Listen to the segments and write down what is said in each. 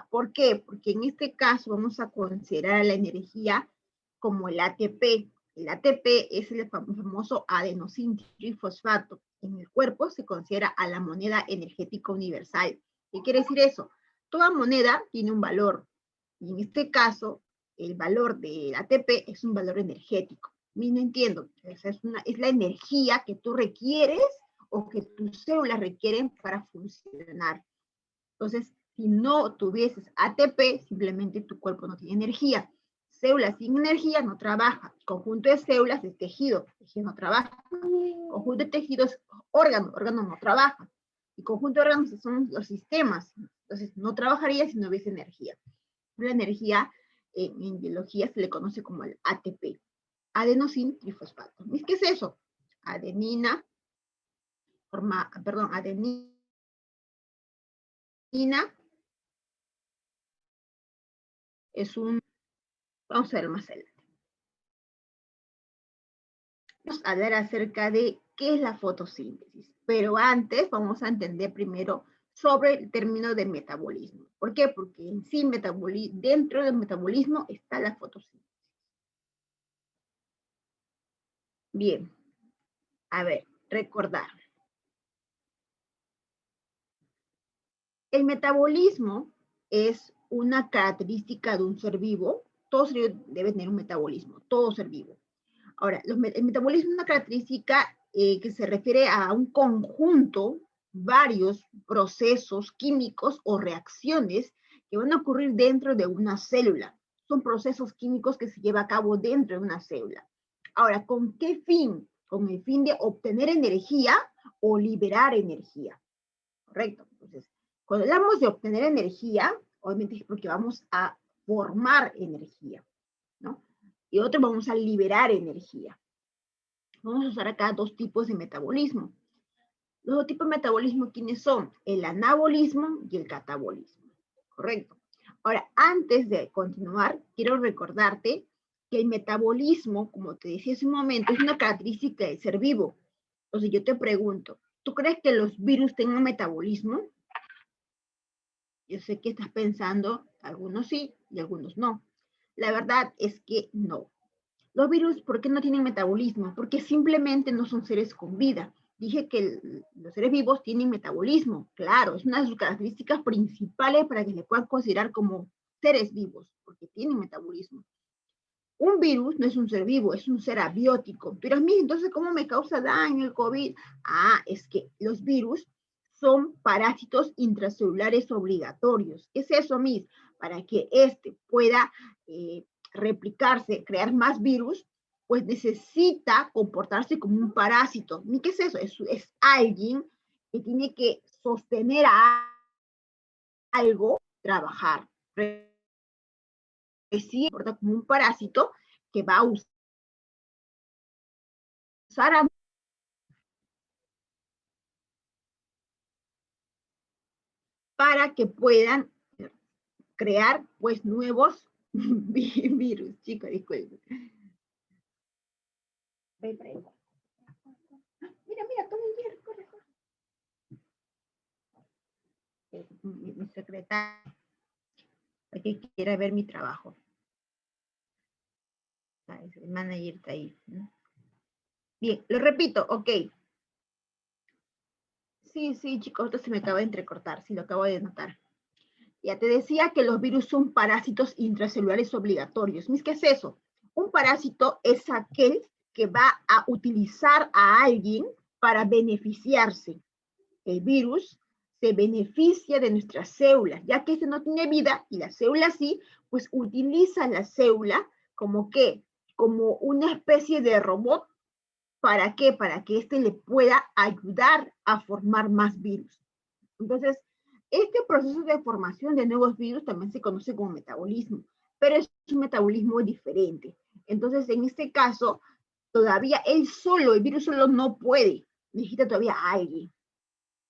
¿Por qué? Porque en este caso vamos a considerar a la energía como el ATP. El ATP es el famoso adenosín trifosfato. En el cuerpo se considera a la moneda energética universal. ¿Qué quiere decir eso? Toda moneda tiene un valor. Y en este caso, el valor del ATP es un valor energético. No entiendo. Es la energía que tú requieres o que tus células requieren para funcionar. Entonces, si no tuvieses ATP, simplemente tu cuerpo no tiene energía. Células sin energía no trabaja. Conjunto de células es tejido, tejido no trabaja. Conjunto de tejidos, órgano, órgano no trabaja. Y conjunto de órganos son los sistemas. Entonces, no trabajaría si no hubiese energía. La energía en biología se le conoce como el ATP, adenosín trifosfato. ¿Qué es eso? Adenina, adenina es un, vamos a ver más adelante. Vamos a hablar acerca de qué es la fotosíntesis, pero antes vamos a entender primero sobre el término de metabolismo. ¿Por qué? Porque en sí, dentro del metabolismo está la fotosíntesis. Bien, a ver, recordar. El metabolismo es una característica de un ser vivo. Todo ser vivo debe tener un metabolismo, todo ser vivo. Ahora, el metabolismo es una característica que se refiere a un conjunto, varios procesos químicos o reacciones que van a ocurrir dentro de una célula. Son procesos químicos que se llevan a cabo dentro de una célula. Ahora, ¿con qué fin? Con el fin de obtener energía o liberar energía. ¿Correcto? Entonces, cuando hablamos de obtener energía, obviamente es porque vamos a formar energía, ¿no? Y otro vamos a liberar energía. Vamos a usar acá dos tipos de metabolismo. Los dos tipos de metabolismo, ¿quiénes son? El anabolismo y el catabolismo. Correcto. Ahora, antes de continuar, quiero recordarte que el metabolismo, como te decía hace un momento, es una característica del ser vivo. Entonces yo te pregunto, ¿tú crees que los virus tengan metabolismo? Yo sé que estás pensando, algunos sí y algunos no. La verdad es que no. Los virus, ¿por qué no tienen metabolismo? Porque simplemente no son seres con vida. Dije que los seres vivos tienen metabolismo, claro, es una de sus características principales para que se puedan considerar como seres vivos, porque tienen metabolismo. Un virus no es un ser vivo, es un ser abiótico. Pero mira, entonces, ¿cómo me causa daño el COVID? Ah, es que los virus son parásitos intracelulares obligatorios. ¿Qué es eso, Miss? Para que éste pueda replicarse, crear más virus, pues necesita comportarse como un parásito. ¿Qué es eso? Es alguien que tiene que sostener a algo, trabajar. Se comporta como un parásito que va a usar para que puedan crear pues nuevos virus, chicos, disculpen. Mira, toma un hierro, corre, corre. Mi secretaria, que quiera ver mi trabajo. El manager está ahí, ¿no? Bien, lo repito, ok. Sí, chicos, esto se me acaba de entrecortar, sí, lo acabo de notar. Ya te decía que los virus son parásitos intracelulares obligatorios. ¿Qué es eso? Un parásito es aquel que va a utilizar a alguien para beneficiarse. El virus se beneficia de nuestras células, ya que este no tiene vida y la célula sí, pues utiliza la célula como ¿qué? Como una especie de robot. ¿Para qué? Para que éste le pueda ayudar a formar más virus. Entonces, este proceso de formación de nuevos virus también se conoce como metabolismo, pero es un metabolismo diferente. Entonces, en este caso, todavía el virus solo no puede, necesita todavía a alguien.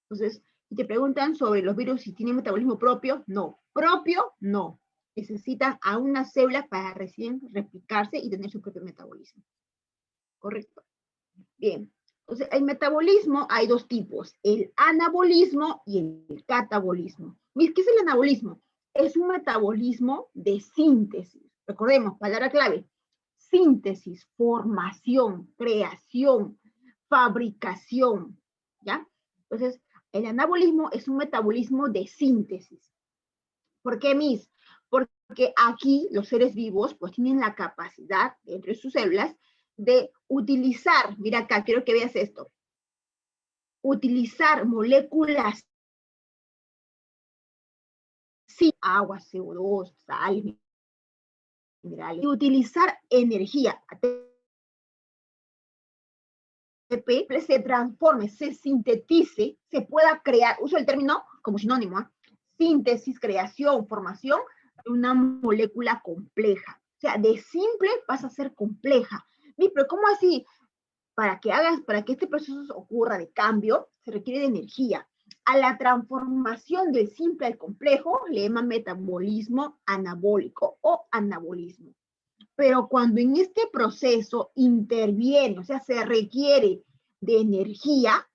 Entonces, si te preguntan sobre los virus si tienen metabolismo propio, no. Propio, no. Necesitan a una célula para recién replicarse y tener su propio metabolismo. ¿Correcto? Bien. Entonces, el metabolismo hay dos tipos, el anabolismo y el catabolismo. ¿Qué es el anabolismo? es un metabolismo de síntesis. Recordemos, palabra clave, síntesis, formación, creación, fabricación, ¿ya? Entonces, el anabolismo es un metabolismo de síntesis. ¿Por qué, Miss? Porque aquí los seres vivos pues tienen la capacidad, dentro de sus células, de utilizar, mira acá, quiero que veas esto, utilizar moléculas, sí, agua, CO2, sal, minerales, y utilizar energía, ATP, se transforme, se sintetice, se pueda crear, uso el término como sinónimo, ¿eh? Síntesis, creación, formación de una molécula compleja. O sea, de simple pasa a ser compleja. Pero ¿cómo así? Para que este proceso ocurra de cambio, se requiere de energía. A la transformación del simple al complejo le llaman metabolismo anabólico o anabolismo. Pero cuando en este proceso interviene, o sea, se requiere de energía,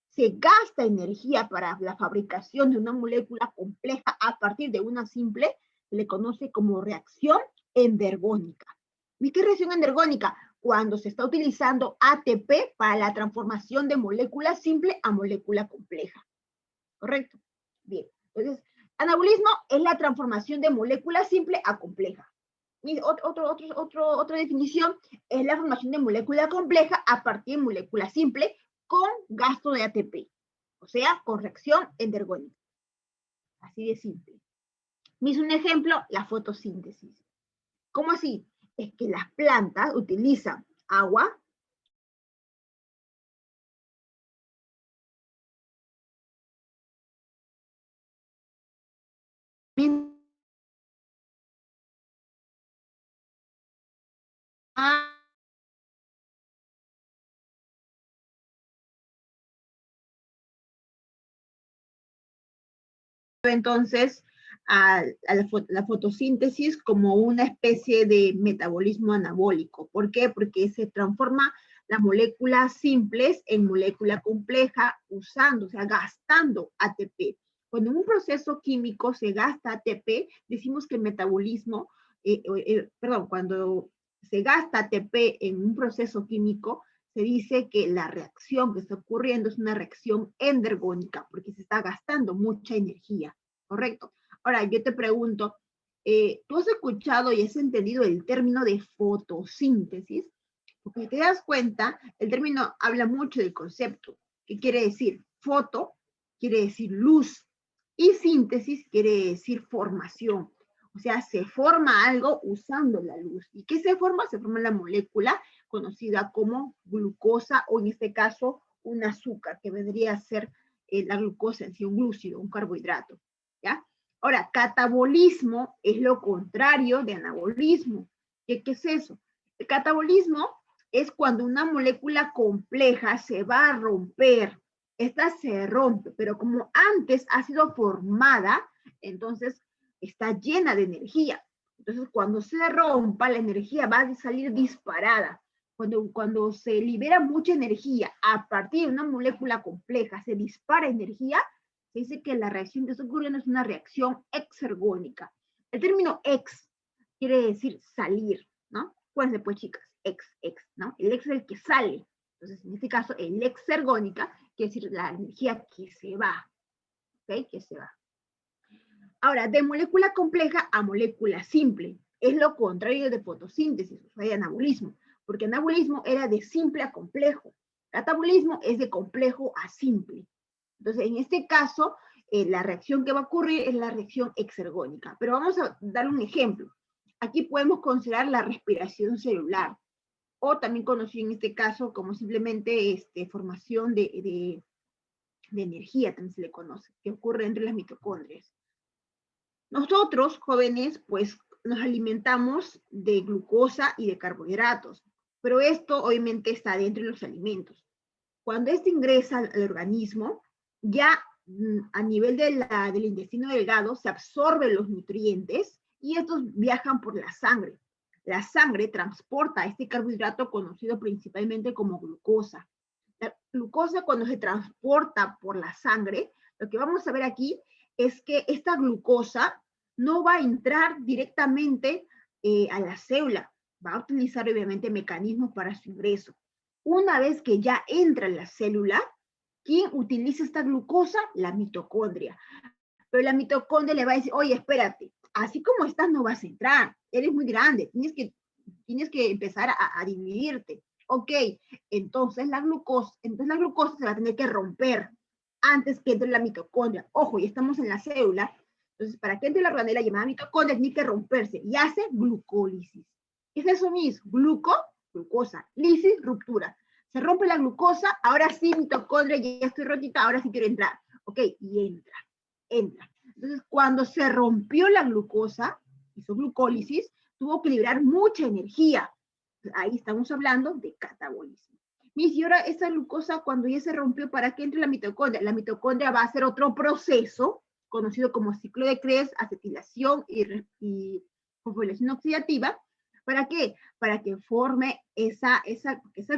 se gasta energía para la fabricación de una molécula compleja a partir de una simple, se le conoce como reacción endergónica. ¿Y qué es reacción endergónica? Cuando se está utilizando ATP para la transformación de molécula simple a molécula compleja. ¿Correcto? Bien. Entonces, anabolismo es la transformación de molécula simple a compleja. Otra definición es la formación de molécula compleja a partir de molécula simple con gasto de ATP, o sea, con reacción endergónica. Así de simple. Un ejemplo, la fotosíntesis. ¿Cómo así? Es que las plantas utilizan agua, entonces a la fotosíntesis como una especie de metabolismo anabólico. ¿Por qué? Porque se transforma las moléculas simples en molécula compleja usando, o sea, gastando ATP. Cuando en un proceso químico se gasta ATP, decimos que el metabolismo, cuando se gasta ATP en un proceso químico, se dice que la reacción que está ocurriendo es una reacción endergónica, porque se está gastando mucha energía, ¿correcto? Ahora, yo te pregunto, ¿tú has escuchado y has entendido el término de fotosíntesis? Porque si te das cuenta, el término habla mucho del concepto. ¿Qué quiere decir? Foto quiere decir luz y síntesis quiere decir formación. O sea, se forma algo usando la luz. ¿Y qué se forma? Se forma la molécula conocida como glucosa o en este caso un azúcar, que vendría a ser la glucosa en sí, un glúcido, un carbohidrato. ¿Ya? Ahora, catabolismo es lo contrario de anabolismo. ¿Qué es eso? El catabolismo es cuando una molécula compleja se va a romper. Esta se rompe, pero como antes ha sido formada, entonces está llena de energía. Entonces, cuando se rompa, la energía va a salir disparada. Cuando se libera mucha energía a partir de una molécula compleja, se dispara energía, se dice que la reacción que está ocurriendo es una reacción exergónica. El término ex quiere decir salir, ¿no? Acuérdense pues, chicas, ex, ¿no? El ex es el que sale. Entonces, en este caso, el exergónica quiere decir la energía que se va, ¿ok? Que se va. Ahora, de molécula compleja a molécula simple. Es lo contrario de fotosíntesis, o sea, de anabolismo, porque anabolismo era de simple a complejo. Catabolismo es de complejo a simple. Entonces, en este caso, la reacción que va a ocurrir es la reacción exergónica. Pero vamos a dar un ejemplo. Aquí podemos considerar la respiración celular, o también conocido en este caso como simplemente formación de energía, también se le conoce, que ocurre entre las mitocondrias. Nosotros, jóvenes, pues nos alimentamos de glucosa y de carbohidratos, pero esto obviamente está dentro de los alimentos. Cuando esto ingresa al organismo, ya a nivel del intestino delgado se absorben los nutrientes y estos viajan por la sangre. La sangre transporta este carbohidrato conocido principalmente como glucosa. La glucosa, cuando se transporta por la sangre, lo que vamos a ver aquí es que esta glucosa no va a entrar directamente a la célula, va a utilizar obviamente mecanismos para su ingreso. Una vez que ya entra en la célula, ¿quién utiliza esta glucosa? La mitocondria. Pero la mitocondria le va a decir, oye, espérate, así como estás no vas a entrar, eres muy grande, tienes que empezar a dividirte. Ok, entonces la glucosa se va a tener que romper antes que entre la mitocondria. Ojo, ya estamos en la célula, entonces para que entre la organela llamada mitocondria tiene que romperse y hace glucólisis. ¿Qué es eso mismo? Glucosa, lisis, ruptura. Se rompe la glucosa, ahora sí mitocondria, ya estoy rotita, ahora sí quiero entrar. Ok, y entra. Entonces, cuando se rompió la glucosa, hizo glucólisis, tuvo que liberar mucha energía. Ahí estamos hablando de catabolismo. Y ahora esa glucosa, cuando ya se rompió, ¿para qué entre la mitocondria? La mitocondria va a hacer otro proceso, conocido como ciclo de Krebs, acetilación y fosforilación oxidativa. ¿Para qué? Para que forme esa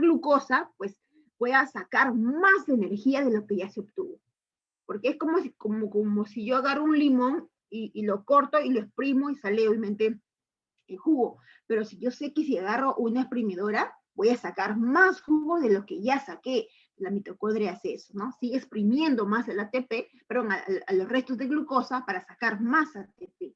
glucosa, pues pueda sacar más energía de lo que ya se obtuvo. Porque es como si yo agarro un limón y lo corto y lo exprimo y sale obviamente el jugo. Pero si yo sé que si agarro una exprimidora, voy a sacar más jugo de lo que ya saqué. La mitocondria hace eso, ¿no? Sigue exprimiendo más el ATP, perdón, a los restos de glucosa para sacar más ATP.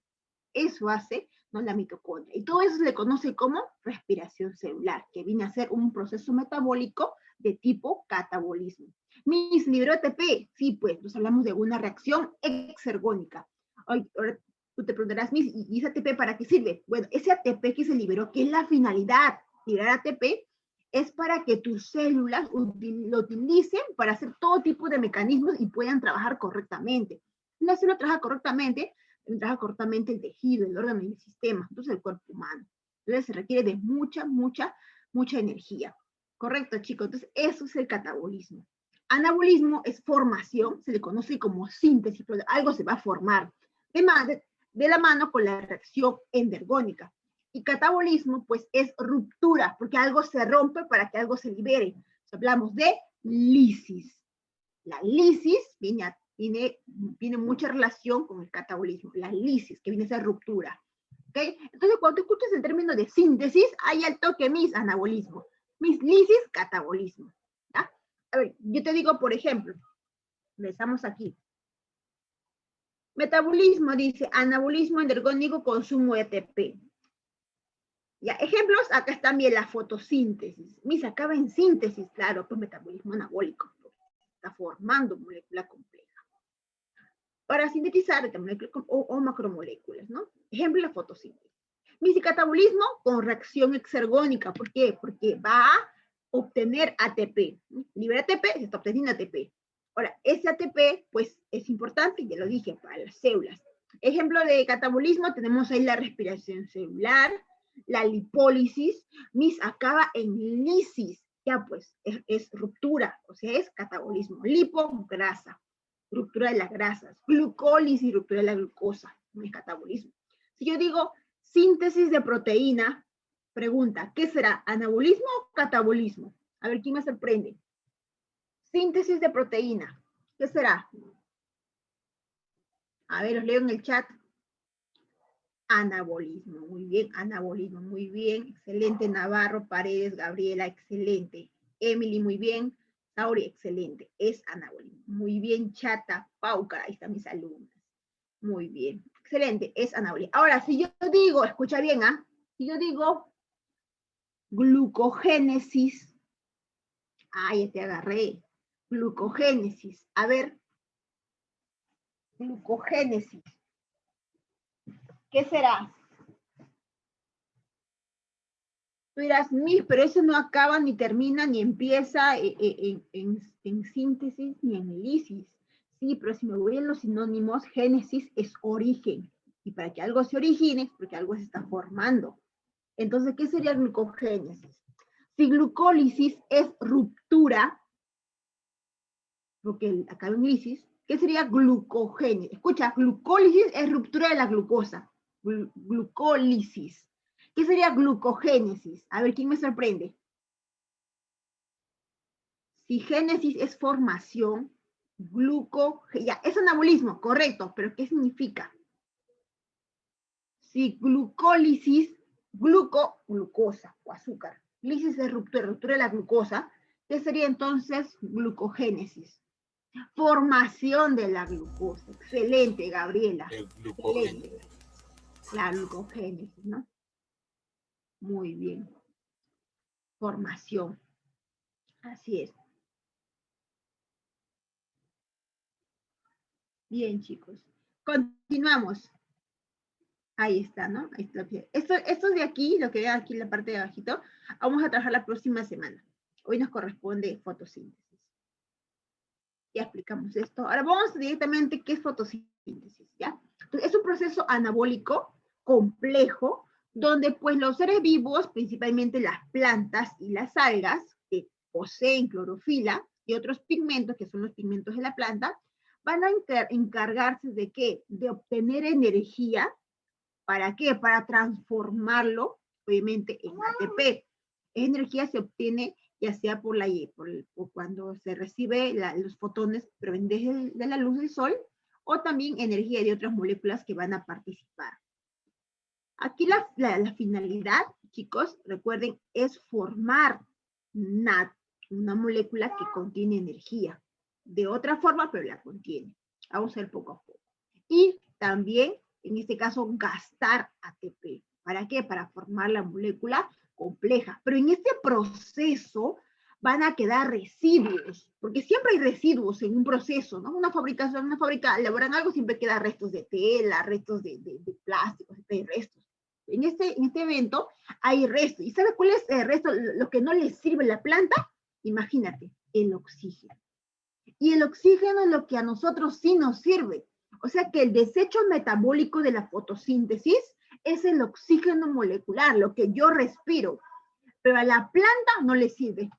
Eso hace, ¿no?, la mitocondria. Y todo eso se le conoce como respiración celular, que viene a ser un proceso metabólico de tipo catabolismo. Mis, ¿liberó ATP? Sí, pues, nos hablamos de una reacción exergónica. Ahora tú te preguntarás, Miss, ¿y ese ATP para qué sirve? Bueno, ese ATP que se liberó, ¿qué es la finalidad? Liberar ATP es para que tus células lo utilicen para hacer todo tipo de mecanismos y puedan trabajar correctamente. Una célula trabaja correctamente el tejido, el órgano y el sistema, entonces el cuerpo humano. Entonces se requiere de mucha energía. Correcto, chicos. Entonces eso es el catabolismo. Anabolismo es formación, se le conoce como síntesis, pero algo se va a formar de la mano con la reacción endergónica. Y catabolismo, pues, es ruptura, porque algo se rompe para que algo se libere. Entonces, hablamos de lisis. La lisis tiene mucha relación con el catabolismo. La lisis, que viene a ser ruptura. ¿Okay? Entonces, cuando tú escuchas el término de síntesis, hay al toque mis anabolismo. Mis lisis, catabolismo. ¿Ya? A ver, yo te digo, por ejemplo, empezamos aquí. Metabolismo, dice, anabolismo endergónico, consumo de ATP. Ya, ejemplos, acá está también la fotosíntesis. Mis acaba en síntesis, claro, pues metabolismo anabólico. Está formando molécula compleja. Para sintetizar o macromoléculas, ¿no? Ejemplo, la fotosíntesis. Mis catabolismo con reacción exergónica. ¿Por qué? Porque va a obtener ATP. Libera ATP, se está obteniendo ATP. Ahora, ese ATP, pues, es importante, ya lo dije, para las células. Ejemplo de catabolismo, tenemos ahí la respiración celular, la lipólisis, mis acaba en lisis, ya pues, es ruptura, o sea, es catabolismo. Lipo, grasa, ruptura de las grasas. Glucólisis, ruptura de la glucosa, no es catabolismo. Si yo digo síntesis de proteína, pregunta, ¿qué será? ¿Anabolismo o catabolismo? A ver, ¿quién me sorprende? Síntesis de proteína, ¿qué será? A ver, os leo en el chat. Anabolismo, muy bien, anabolismo, muy bien, excelente. Navarro, Paredes, Gabriela, excelente. Emily, muy bien. Sauri, excelente, es anabolismo. Muy bien, Chata, Pauca, ahí están mis alumnos. Muy bien, excelente, es anabolismo. Ahora, si yo digo, escucha bien, ¿ah? Si yo digo glucogénesis, ya te agarré. Glucogénesis, a ver, glucogénesis. ¿Qué será? Tú dirás, pero eso no acaba, ni termina, ni empieza en síntesis, ni en lisis. Sí, pero si me voy en los sinónimos, génesis es origen. Y para que algo se origine, es porque algo se está formando. Entonces, ¿qué sería glucogénesis? Si glucólisis es ruptura, porque acaba en lisis, ¿qué sería glucogénesis? Escucha, glucólisis es ruptura de la glucosa. Glucólisis. ¿Qué sería glucogénesis? A ver, ¿quién me sorprende? Si génesis es formación, ya, es anabolismo, correcto, pero ¿qué significa? Si glucólisis, glucosa o azúcar. Lisis es ruptura de la glucosa. ¿Qué sería entonces glucogénesis? Formación de la glucosa. Excelente, Gabriela. Excelente. La glucogénesis, ¿no? Muy bien. Formación. Así es. Bien, chicos. Continuamos. Ahí está, ¿no? Ahí está. Esto de aquí, lo que ve aquí en la parte de abajito, vamos a trabajar la próxima semana. Hoy nos corresponde fotosíntesis. Ya explicamos esto. Ahora vamos directamente qué es fotosíntesis, ¿ya? Entonces, es un proceso anabólico complejo donde pues los seres vivos, principalmente las plantas y las algas, que poseen clorofila y otros pigmentos, que son los pigmentos de la planta, van a encargarse de ¿qué? De obtener energía. ¿Para qué? Para transformarlo, obviamente, en ATP. Esa energía se obtiene ya sea por cuando se recibe los fotones provenientes de la luz del sol, o también energía de otras moléculas que van a participar. Aquí la finalidad, chicos, recuerden, es formar una molécula que contiene energía. De otra forma, pero la contiene. Vamos a ver poco a poco. Y también, en este caso, gastar ATP. ¿Para qué? Para formar la molécula compleja. Pero en este proceso van a quedar residuos, porque siempre hay residuos en un proceso, ¿no? Una fábrica elaboran algo, siempre quedan restos de tela, restos de plástico, siempre hay restos. En este evento hay restos. ¿Y sabes cuál es el resto? Lo que no le sirve a la planta, imagínate, el oxígeno. Y el oxígeno es lo que a nosotros sí nos sirve. O sea que el desecho metabólico de la fotosíntesis es el oxígeno molecular, lo que yo respiro. Pero a la planta no le sirve.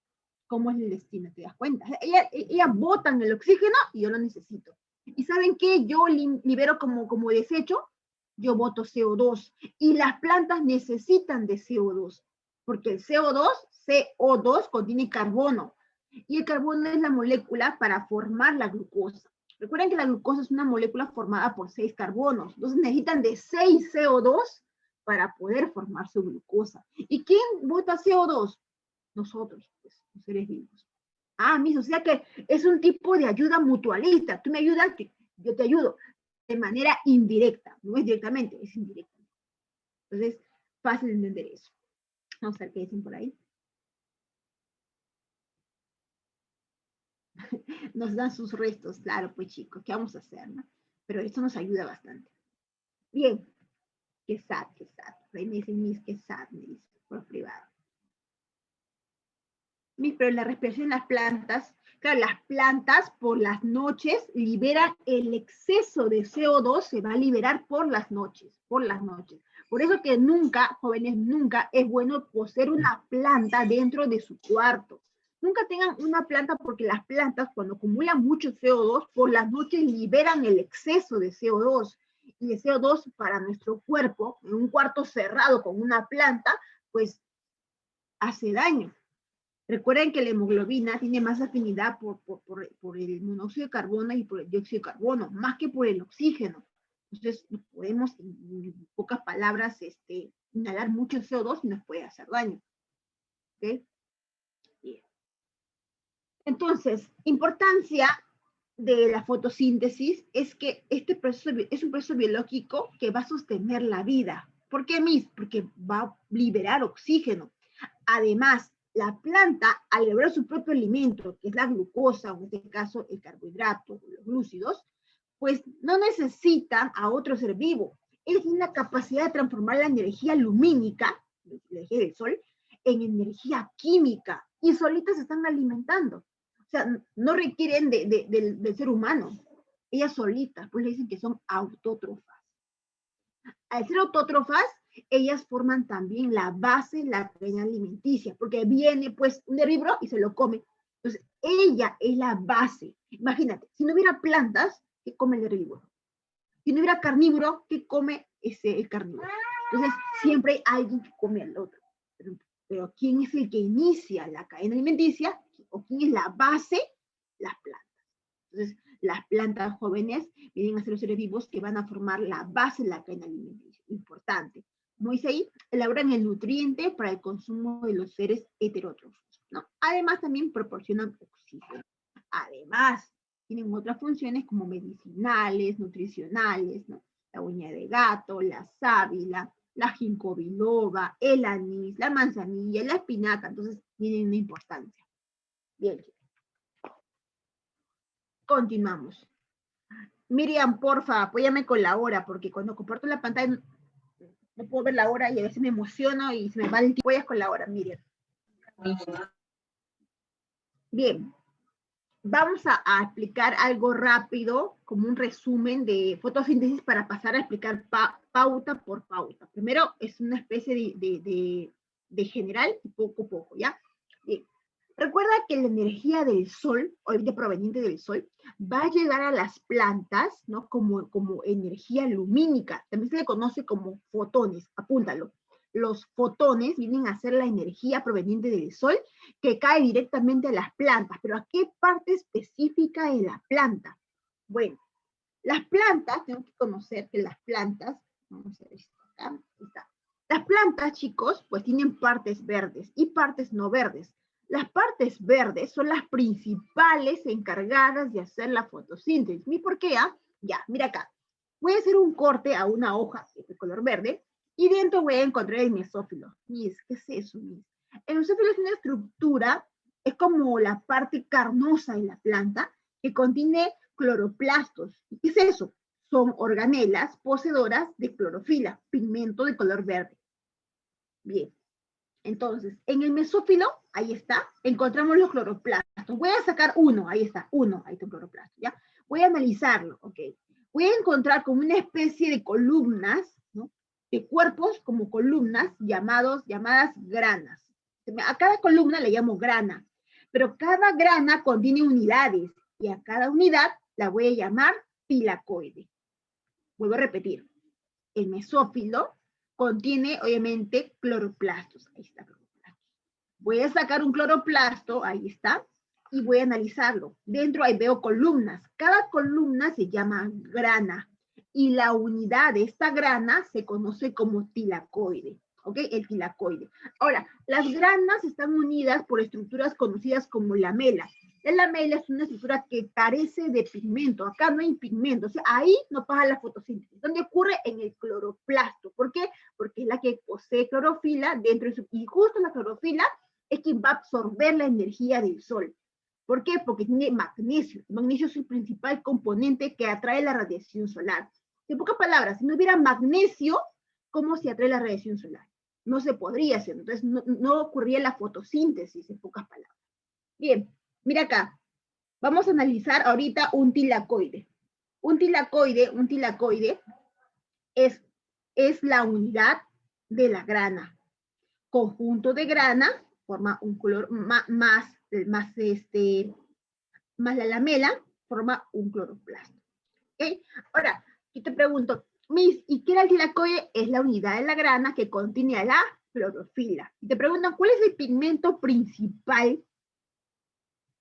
¿Cómo es el destino? ¿Te das cuenta? Ellas botan el oxígeno y yo lo necesito. ¿Y saben qué? Yo libero como desecho, yo boto CO2. Y las plantas necesitan de CO2, porque el CO2 contiene carbono. Y el carbono es la molécula para formar la glucosa. Recuerden que la glucosa es una molécula formada por 6 carbonos. Entonces necesitan de 6 CO2 para poder formar su glucosa. ¿Y quién bota CO2? Nosotros, pues, los seres vivos. O sea que es un tipo de ayuda mutualista. Tú me ayudas, yo te ayudo. De manera indirecta. No es directamente, es indirecta. Entonces, fácil de entender eso. Vamos a ver qué dicen por ahí. Nos dan sus restos, claro, pues chicos, ¿qué vamos a hacer, no? Pero esto nos ayuda bastante. Bien, qué sad. Ahí me dicen, Miss, qué sad, me dice, por privado. Miss, pero la respiración en las plantas, claro, las plantas por las noches liberan el exceso de CO2, se va a liberar por las noches. Por eso que nunca, jóvenes, nunca es bueno poseer una planta dentro de su cuarto. Nunca tengan una planta porque las plantas cuando acumulan mucho CO2, por las noches liberan el exceso de CO2. Y el CO2 para nuestro cuerpo, en un cuarto cerrado con una planta, pues hace daño. Recuerden que la hemoglobina tiene más afinidad por el monóxido de carbono y por el dióxido de carbono, más que por el oxígeno. Entonces, podemos, en pocas palabras, inhalar mucho CO2 y nos puede hacer daño. ¿Okay? Bien. Entonces, importancia de la fotosíntesis es que este proceso es un proceso biológico que va a sostener la vida. ¿Por qué, Miss? Porque va a liberar oxígeno. Además, la planta, al liberar su propio alimento, que es la glucosa, o en este caso el carbohidrato, los glúcidos, pues no necesitan a otro ser vivo. Ellos tienen la capacidad de transformar la energía lumínica, la energía del sol, en energía química, y solitas se están alimentando. O sea, no requieren del ser humano. Ellas solitas, pues le dicen que son autótrofas. Al ser autótrofas, ellas forman también la base de la cadena alimenticia, porque viene pues un herbívoro y se lo come. Entonces, ella es la base. Imagínate, si no hubiera plantas, ¿qué come el herbívoro? Si no hubiera carnívoro, ¿qué come el carnívoro? Entonces, siempre hay alguien que come al otro. Pero ¿quién es el que inicia la cadena alimenticia? ¿O quién es la base? Las plantas. Entonces, Las plantas jóvenes vienen a ser los seres vivos que van a formar la base de la cadena alimenticia. Importante. Como dice ahí, elaboran el nutriente para el consumo de los seres heterótrofos, ¿no? Además, también proporcionan oxígeno. Además, tienen otras funciones como medicinales, nutricionales, ¿no? La uña de gato, la sábila, la ginkgo biloba, el anís, la manzanilla, la espinaca, entonces tienen una importancia. Bien, continuamos. Miriam, porfa, apóyame con la hora, porque cuando comparto la pantalla no puedo ver la hora y a veces me emociono y se me va el tiempo. Apoyas con la hora, Miriam. Bien, vamos a explicar algo rápido, como un resumen de fotosíntesis para pasar a explicar pauta por pauta. Primero es una especie de general y poco a poco, ¿ya? Bien. Recuerda que la energía del sol, obviamente proveniente del sol, va a llegar a las plantas, ¿no? Como energía lumínica. También se le conoce como fotones, apúntalo. Los fotones vienen a ser la energía proveniente del sol que cae directamente a las plantas. ¿Pero a qué parte específica de la planta? Bueno, las plantas, tengo que conocer que las plantas, vamos a ver esto acá, ahí está. Las plantas, chicos, pues tienen partes verdes y partes no verdes. Las partes verdes son las principales encargadas de hacer la fotosíntesis. ¿Y por qué? Ya, mira acá. Voy a hacer un corte a una hoja de color verde y dentro voy a encontrar el mesófilo. Mis, ¿qué es eso, mis? El mesófilo es una estructura, es como la parte carnosa de la planta que contiene cloroplastos. ¿Qué es eso? Son organelas poseedoras de clorofila, pigmento de color verde. Bien. Entonces, en el mesófilo, ahí está, encontramos los cloroplastos. Voy a sacar uno, ahí está un cloroplasto, ¿ya? Voy a analizarlo, ok. Voy a encontrar como una especie de columnas, ¿no? De cuerpos como columnas llamadas granas. A cada columna le llamo grana, pero cada grana contiene unidades y a cada unidad la voy a llamar tilacoide. Vuelvo a repetir, el mesófilo contiene, obviamente, cloroplastos. Ahí está, cloroplastos. Voy a sacar un cloroplasto, ahí está, y voy a analizarlo. Dentro ahí veo columnas. Cada columna se llama grana, y la unidad de esta grana se conoce como tilacoide. ¿Ok? El tilacoide. Ahora, las granas están unidas por estructuras conocidas como lamelas. La lamela es una estructura que carece de pigmento. Acá no hay pigmento. O sea, ahí no pasa la fotosíntesis. ¿Dónde ocurre? En el cloroplasto. ¿Por qué? Porque es la que posee clorofila dentro de su... Y justo la clorofila es quien va a absorber la energía del sol. ¿Por qué? Porque tiene magnesio. El magnesio es el principal componente que atrae la radiación solar. En pocas palabras, si no hubiera magnesio, ¿cómo se atrae la radiación solar? No se podría hacer. Entonces, no ocurría la fotosíntesis, en pocas palabras. Bien, mira acá. Vamos a analizar ahorita un tilacoide. Un tilacoide es la unidad de la grana. Conjunto de grana forma un color más la lamela forma un cloroplasto. ¿Okay? Ahora, yo te pregunto, Miss, ¿y qué era el tilacoide? Es la unidad de la grana que contiene a la clorofila. Y te preguntan, ¿cuál es el pigmento principal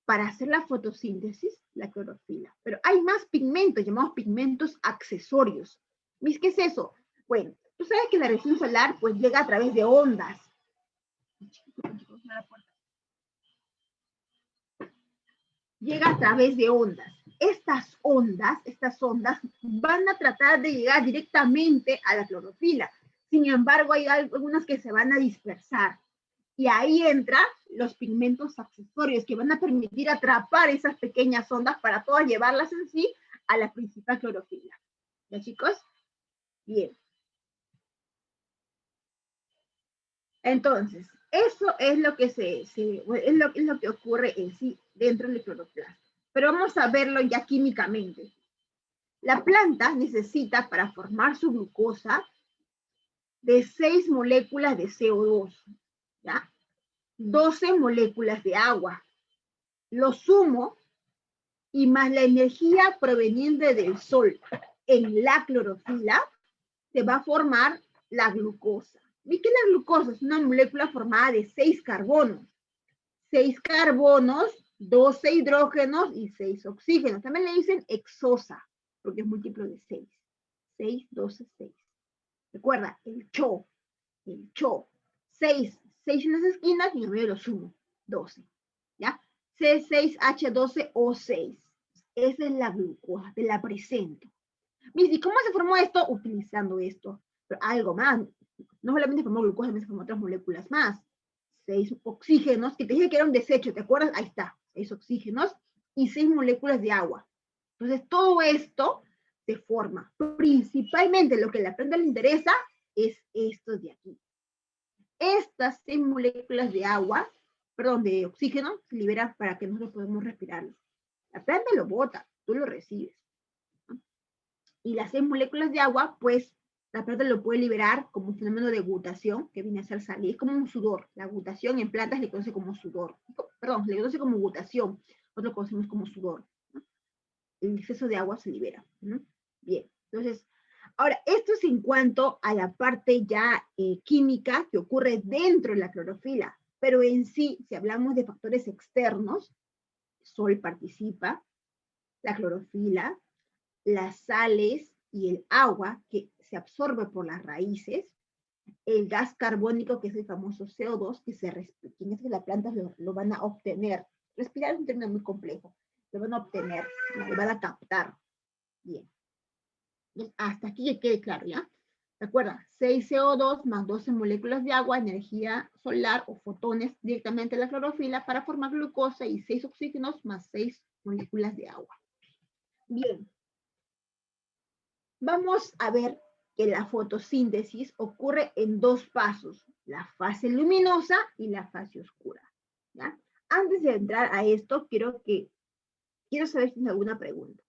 para hacer la fotosíntesis? La clorofila. Pero hay más pigmentos, llamados pigmentos accesorios. Miss, ¿qué es eso? Bueno, tú sabes que la radiación solar pues llega a través de ondas. Llega a través de ondas. Estas ondas van a tratar de llegar directamente a la clorofila. Sin embargo, hay algunas que se van a dispersar. Y ahí entran los pigmentos accesorios que van a permitir atrapar esas pequeñas ondas para todas llevarlas en sí a la principal clorofila. ¿Ya, chicos? Bien. Entonces, eso es lo que es lo que ocurre en sí dentro del cloroplasto. Pero vamos a verlo ya químicamente. La planta necesita para formar su glucosa de 6 moléculas de CO2, ¿ya? 12 moléculas de agua. Lo sumo y más la energía proveniente del sol en la clorofila se va a formar la glucosa. ¿Y qué es la glucosa? Es una molécula formada de 6 carbonos. 6 carbonos 12 hidrógenos y 6 oxígenos. También le dicen exosa, porque es múltiplo de 6. 6, 12, 6. Recuerda, el cho. 6 en las esquinas y en medio lo sumo. 12. ¿Ya? C6H12O6. Esa es la glucosa, te la presento. ¿Y cómo se formó esto? Utilizando esto. Pero algo más. No solamente formó glucosa, también se formó otras moléculas más. 6 oxígenos, que te dije que era un desecho, ¿te acuerdas? Ahí está. 6 oxígenos y 6 moléculas de agua. Entonces, todo esto se forma. Principalmente lo que a la planta le interesa es esto de aquí. Estas 6 moléculas de agua, perdón, de oxígeno, se liberan para que nosotros podamos respirarlo. La planta lo bota, tú lo recibes. Y las 6 moléculas de agua, pues la planta lo puede liberar como un fenómeno de gutación, que viene a ser salir, es como un sudor. La gutación en plantas le conoce como sudor. Perdón, le conoce como gutación, nosotros lo conocemos como sudor. ¿No? El exceso de agua se libera. ¿No? Bien, entonces, ahora, esto es en cuanto a la parte ya química que ocurre dentro de la clorofila, pero en sí, si hablamos de factores externos, el sol participa, la clorofila, las sales y el agua que se absorbe por las raíces, el gas carbónico, que es el famoso CO2, que quienes de las plantas lo van a obtener. Respirar es un término muy complejo. Lo van a obtener, lo van a captar. Bien. Hasta aquí que quede claro, ¿ya? Recuerda, 6 CO2 más 12 moléculas de agua, energía solar o fotones directamente a la clorofila para formar glucosa y 6 oxígenos más 6 moléculas de agua. Bien. Vamos a ver que la fotosíntesis ocurre en 2 pasos, la fase luminosa y la fase oscura. ¿Ya? Antes de entrar a esto, quiero saber si tienes alguna pregunta.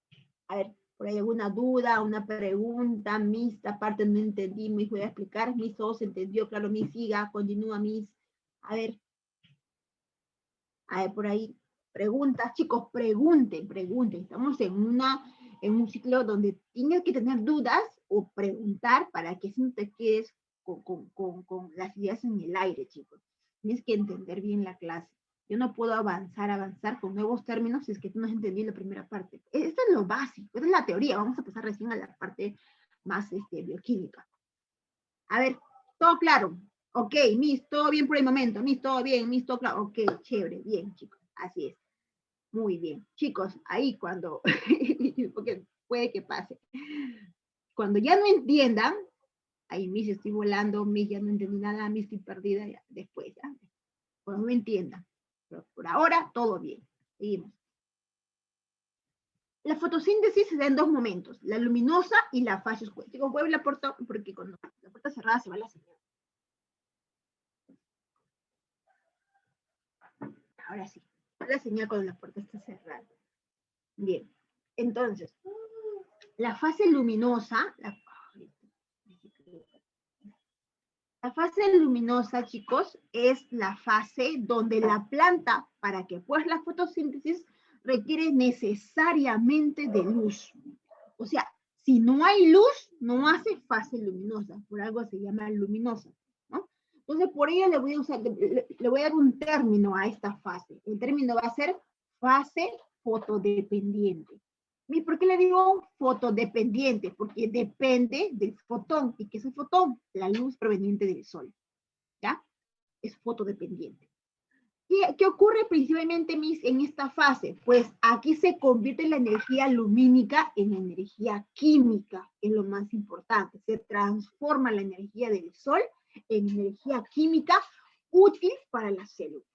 A ver, por ahí alguna duda, una pregunta, Miss, esta parte no entendí, Miss, voy a explicar, Miss, todo se entendió, claro, Miss, siga, continúa, Miss. A ver, por ahí, preguntas, chicos, pregunten, estamos en un ciclo donde tienes que tener dudas o preguntar para que no te quedes con las ideas en el aire, chicos. Tienes que entender bien la clase. Yo no puedo avanzar con nuevos términos si es que tú no has entendido la primera parte. Esto es lo básico, esta es la teoría. Vamos a pasar recién a la parte más bioquímica. A ver, todo claro. Ok, Miss, todo bien por el momento. Miss, todo bien, Miss, todo claro. Ok, chévere, bien, chicos. Así es. Muy bien. Chicos, ahí cuando, porque puede que pase. Cuando ya no entiendan, ahí Miss, estoy volando, Miss, ya no entendí nada, Miss, estoy perdida, ya, después, ¿ya? Cuando no entiendan. Pero por ahora, todo bien. Seguimos. La fotosíntesis se da en 2 momentos, la luminosa y la fase oscura. Chicos, voy a abrir la puerta porque cuando la puerta cerrada se va la señal. Ahora sí, la señal cuando la puerta está cerrada. Bien, entonces, la fase luminosa, la fase luminosa, chicos, es la fase donde la planta, para que pueda la fotosíntesis, requiere necesariamente de luz. O sea, si no hay luz, no hace fase luminosa, por algo se llama luminosa, ¿no? Entonces, por ello le voy a dar un término a esta fase. El término va a ser fase fotodependiente. ¿Y por qué le digo fotodependiente? Porque depende del fotón. ¿Y qué es el fotón? La luz proveniente del sol, ¿ya? Es fotodependiente. ¿Qué ocurre principalmente en esta fase? Pues aquí se convierte la energía lumínica en energía química, es lo más importante. Se transforma la energía del sol en energía química útil para las células.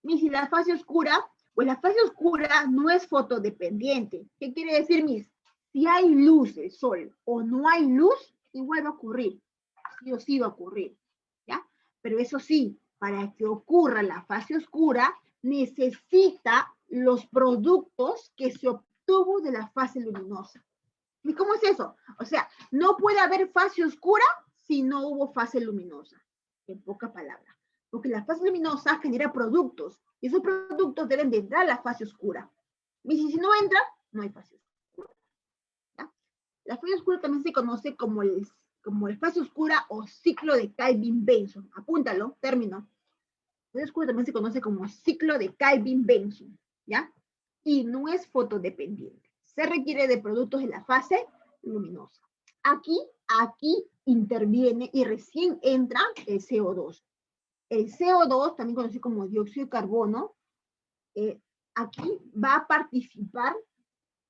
Y si la fase oscura, pues la fase oscura no es fotodependiente. ¿Qué quiere decir, Miss? Si hay luz del sol o no hay luz, igual va a ocurrir. Sí o sí va a ocurrir, ¿ya? Pero eso sí, para que ocurra la fase oscura, necesita los productos que se obtuvo de la fase luminosa. ¿Y cómo es eso? O sea, no puede haber fase oscura si no hubo fase luminosa, en pocas palabras. Porque la fase luminosa genera productos, y esos productos deben de entrar a la fase oscura. Y si no entra, no hay fase oscura. ¿Ya? La fase oscura también se conoce como el fase oscura o ciclo de Kelvin-Benson. Apúntalo, término. Fase oscura también se conoce como ciclo de Kelvin-Benson, ¿ya? Y no es fotodependiente. Se requiere de productos de la fase luminosa. Aquí interviene y recién entra el CO2. El CO2, también conocido como dióxido de carbono, aquí va a participar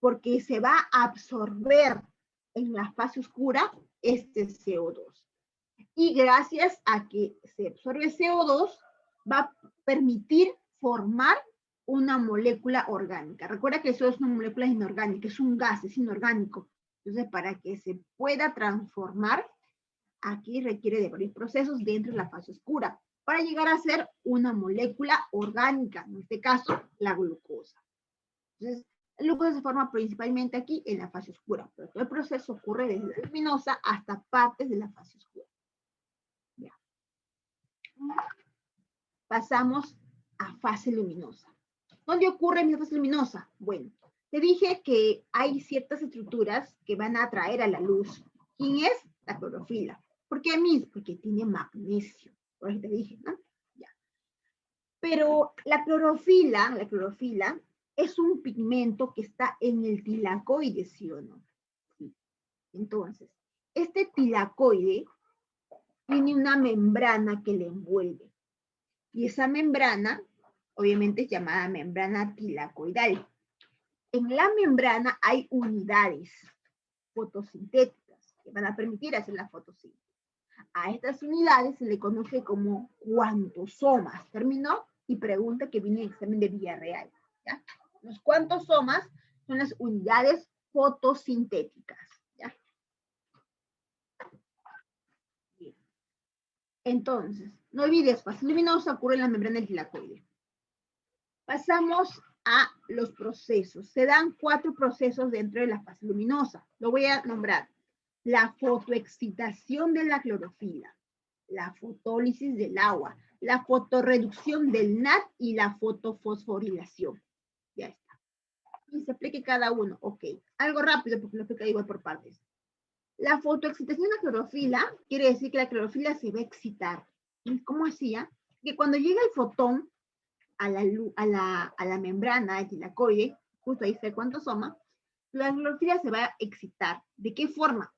porque se va a absorber en la fase oscura este CO2. Y gracias a que se absorbe CO2, va a permitir formar una molécula orgánica. Recuerda que eso es una molécula inorgánica, es un gas, es inorgánico. Entonces, para que se pueda transformar, aquí requiere de varios procesos dentro de la fase oscura para llegar a ser una molécula orgánica, en este caso, la glucosa. Entonces, la glucosa se forma principalmente aquí en la fase oscura, pero todo el proceso ocurre desde la luminosa hasta partes de la fase oscura. Ya. Pasamos a fase luminosa. ¿Dónde ocurre mi fase luminosa? Bueno, te dije que hay ciertas estructuras que van a atraer a la luz. ¿Quién es? La clorofila. ¿Por qué, Miss? Porque tiene magnesio. Por eso te dije, ¿no? Ya. Pero la clorofila es un pigmento que está en el tilacoide, ¿sí o no? Sí. Entonces, este tilacoide tiene una membrana que le envuelve. Y esa membrana, obviamente, es llamada membrana tilacoidal. En la membrana hay unidades fotosintéticas que van a permitir hacer la fotosíntesis. A estas unidades se le conoce como cuantosomas. Terminó y pregunta que viene en el examen de Villarreal. ¿Ya? Los cuantosomas son las unidades fotosintéticas. ¿Ya? Bien. Entonces, no olvides, fase luminosa ocurre en la membrana del tilacoide. Pasamos a los procesos. Se dan 4 procesos dentro de la fase luminosa. Lo voy a nombrar. La fotoexcitación de la clorofila, la fotólisis del agua, la fotorreducción del NAD y la fotofosforilación. Ya está. Y se aplique cada uno. Ok. Algo rápido porque lo explico igual por partes. La fotoexcitación de la clorofila quiere decir que la clorofila se va a excitar. ¿Y cómo hacía? Que cuando llega el fotón a la membrana del tilacoide, justo ahí está el cuantosoma, la clorofila se va a excitar. ¿De qué forma?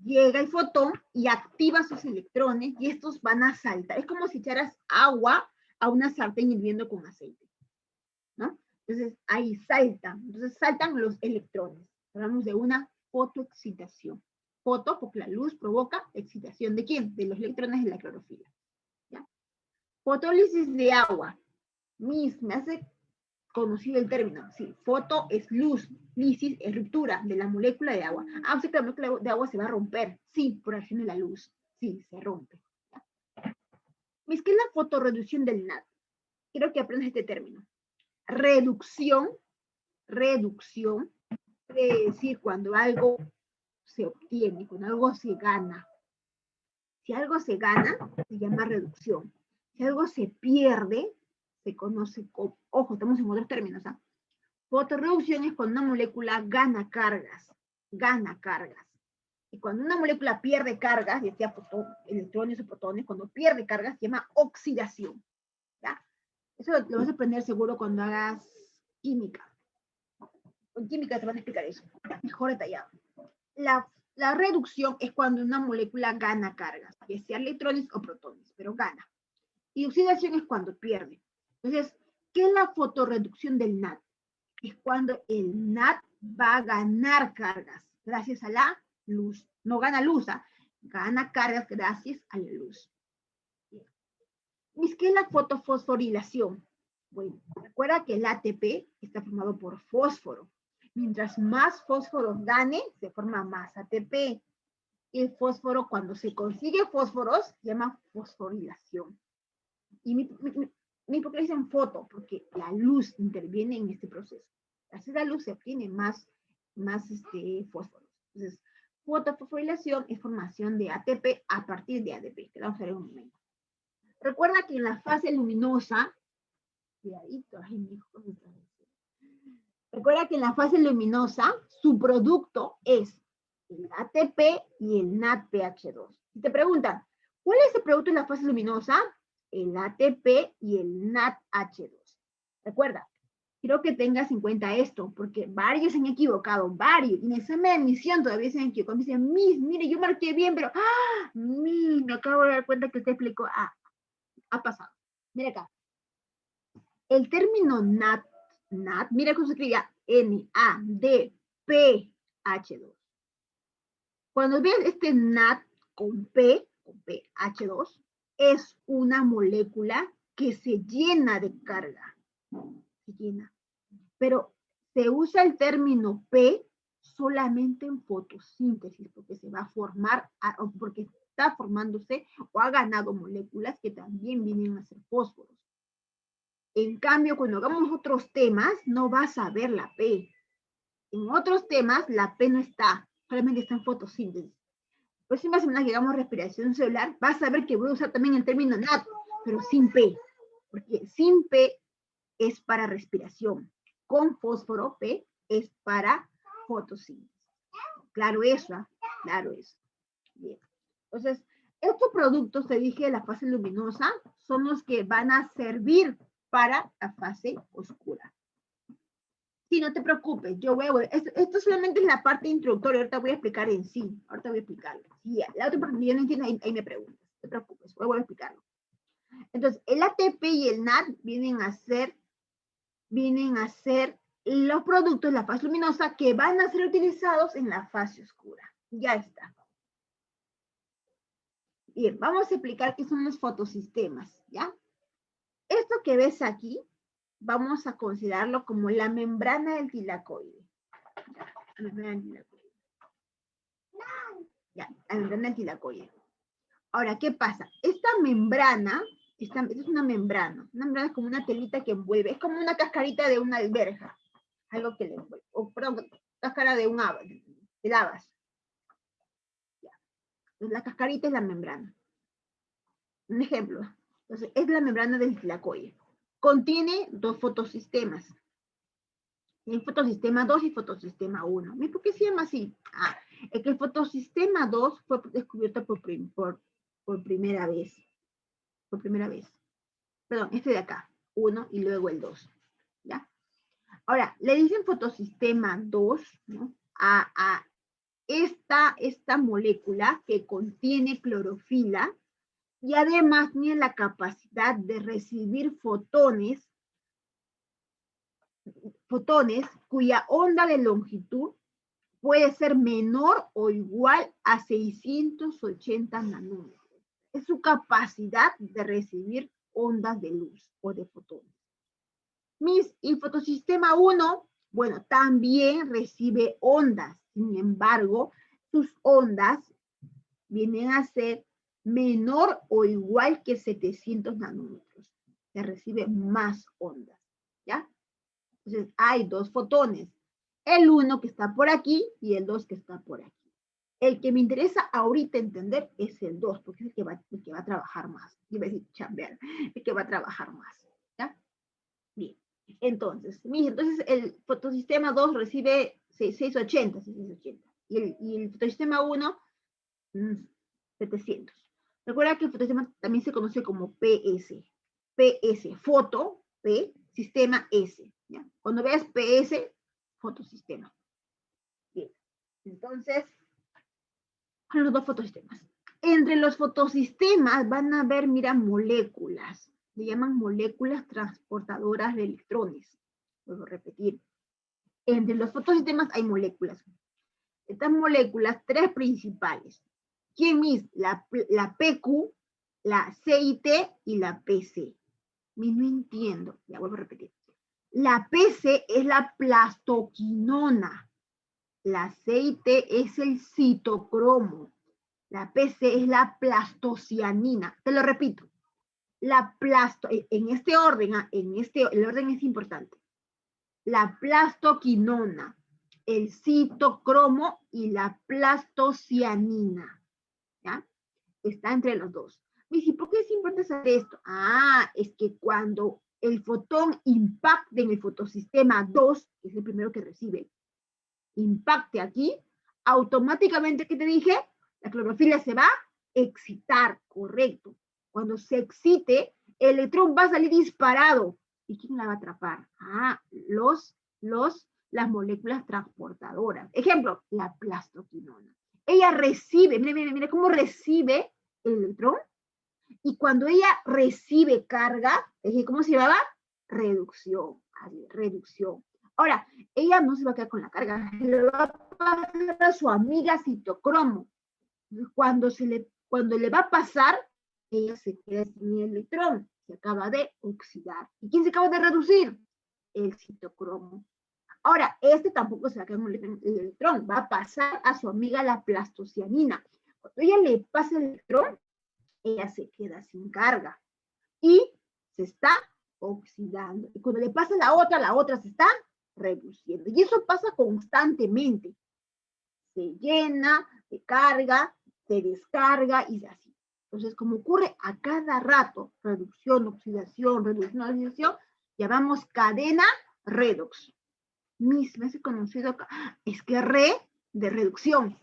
Llega el fotón y activa sus electrones y estos van a saltar. Es como si echaras agua a una sartén hirviendo con aceite, ¿no? Entonces ahí saltan. Entonces saltan los electrones. Hablamos de una fotoexcitación. Foto porque la luz provoca excitación. ¿De quién? De los electrones de la clorofila. ¿Ya? Fotólisis de agua. Me hace conocido el término. Sí, foto es luz, lisis es ruptura de la molécula de agua. Ah, o sea que la molécula de agua se va a romper. Sí, por acción de la luz. Sí, se rompe. ¿Qué es la fotorreducción del NAD? Quiero que aprendas este término. Reducción quiere decir cuando algo se obtiene, cuando algo se gana. Si algo se gana, se llama reducción. Si algo se pierde, se conoce como, ojo, estamos en otros términos, ¿ah? Fotorreducción es cuando una molécula gana cargas. Y cuando una molécula pierde cargas, ya sea electrones o protones, cuando pierde cargas se llama oxidación. ¿Ya? Eso lo vas a aprender seguro cuando hagas química. En química te van a explicar eso, mejor detallado. La reducción es cuando una molécula gana cargas, ya sea electrones o protones, pero gana. Y oxidación es cuando pierde. Entonces, ¿qué es la fotorreducción del NAD? Es cuando el NAD va a ganar cargas gracias a la luz. No gana luz, gana cargas gracias a la luz. ¿Qué es la fotofosforilación? Bueno, recuerda que el ATP está formado por fósforo. Mientras más fósforo gane, se forma más ATP. Y el fósforo, cuando se consigue fósforos, se llama fosforilación. ¿Y por qué le dicen foto? Porque la luz interviene en este proceso. Gracias a la luz se obtiene más fósforos. Entonces, fotofosforilación es formación de ATP a partir de ADP, que vamos a ver en un momento. Recuerda que en la fase luminosa, recuerda que en la fase luminosa, su producto es el ATP y el NADPH2. Si te preguntan, ¿cuál es el producto en la fase luminosa? el ATP y el NADH2. Recuerda, quiero que tengas en cuenta esto, porque varios se han equivocado, varios. Y en el examen de admisión todavía se han equivocado. Me dicen, Miss, mire, yo marqué bien, pero, Miss, me acabo de dar cuenta que usted explicó. Ha pasado. Mira acá. El término NAD, mira cómo se escribía NADPH2. Cuando ves este NAD con PH2, es una molécula que se llena de carga. Se llena. Pero se usa el término P solamente en fotosíntesis, porque se va a formar, porque está formándose o ha ganado moléculas que también vienen a ser fósforos. En cambio, cuando hagamos otros temas, no vas a ver la P. En otros temas, la P no está, solamente está en fotosíntesis. Próxima semana que hagamos respiración celular, vas a ver que voy a usar también el término NAD, pero sin P, porque sin P es para respiración. Con fósforo, P es para fotosíntesis. Claro eso, ¿eh? Claro eso. Bien. Entonces, estos productos, te dije, de la fase luminosa, son los que van a servir para la fase oscura. Sí, no te preocupes, yo voy a... Esto solamente es la parte introductoria, ahorita voy a explicar en sí, ahorita voy a explicarlo. Si la otra parte yo no entiendo, ahí me preguntas, no te preocupes, voy a explicarlo. Entonces, el ATP y el NAD vienen a ser los productos de la fase luminosa que van a ser utilizados en la fase oscura. Ya está. Bien, vamos a explicar qué son los fotosistemas, ¿ya? Esto que ves aquí, vamos a considerarlo como la membrana del tilacoide. La membrana del tilacoide. Ya, la membrana del tilacoide. Ahora, ¿qué pasa? Esta membrana, esta es una membrana es como una telita que envuelve, es como una cascarita de una alberja, algo que le envuelve, o perdón, cáscara de un habas, de habas. Ya. Entonces, la cascarita es la membrana. Un ejemplo, entonces, es la membrana del tilacoide. Contiene dos fotosistemas. El fotosistema 2 y fotosistema 1. ¿Por qué se llama así? Es que el fotosistema 2 fue descubierto por primera vez. Por primera vez. Perdón, este de acá. 1 y luego el 2. ¿Ya? Ahora, le dicen fotosistema 2, ¿no? A esta molécula que contiene clorofila y además tiene la capacidad de recibir fotones cuya onda de longitud puede ser menor o igual a 680 nanómetros. Es su capacidad de recibir ondas de luz o de fotones. Y el fotosistema 1, bueno, también recibe ondas. Sin embargo, sus ondas vienen a ser menor o igual que 700 nanómetros. Se recibe más ondas, ¿ya? Entonces, hay dos fotones. El 1 que está por aquí y el 2 que está por aquí. El que me interesa ahorita entender es el 2, porque es el que va a trabajar más. Iba a decir chambear, el que va a trabajar más, ¿ya? Bien. Entonces, el fotosistema 2 recibe 680. Y el fotosistema 1, 700. Recuerda que el fotosistema también se conoce como PS. PS, foto, P, sistema S. ¿Ya? Cuando veas PS, fotosistema. Bien. Entonces, son los dos fotosistemas. Entre los fotosistemas van a haber, mira, moléculas. Le llaman moléculas transportadoras de electrones. Vuelvo a repetir. Entre los fotosistemas hay moléculas. Estas moléculas, tres principales. ¿Quién es? La PQ, la CIT y la PC. No entiendo. Ya vuelvo a repetir. La PC es la plastoquinona. La CIT es el citocromo. La PC es la plastocianina. Te lo repito. En este orden, el orden es importante. La plastoquinona, el citocromo y la plastocianina. ¿Ya? Está entre los dos. ¿Y por qué es importante saber esto? Es que cuando el fotón impacte en el fotosistema 2, que es el primero que recibe, impacte aquí, automáticamente, ¿qué te dije? La clorofila se va a excitar, correcto. Cuando se excite, el electrón va a salir disparado. ¿Y quién la va a atrapar? Ah, las moléculas transportadoras. Ejemplo, la plastoquinona. Ella recibe, mire cómo recibe el electrón. Y cuando ella recibe carga, ¿cómo se llamaba? Reducción. Reducción. Ahora, ella no se va a quedar con la carga, le va a pasar a su amiga citocromo. Cuando le va a pasar, ella se queda sin el electrón, se acaba de oxidar. ¿Y quién se acaba de reducir? El citocromo. Ahora, tampoco se va a quedar con el electrón, va a pasar a su amiga la plastocianina. Cuando ella le pasa el electrón, ella se queda sin carga y se está oxidando. Y cuando le pasa la otra se está reduciendo. Y eso pasa constantemente. Se llena, se carga, se descarga y así. Entonces, como ocurre a cada rato, reducción, oxidación, llamamos cadena redox. Me hace conocido, es que red de reducción,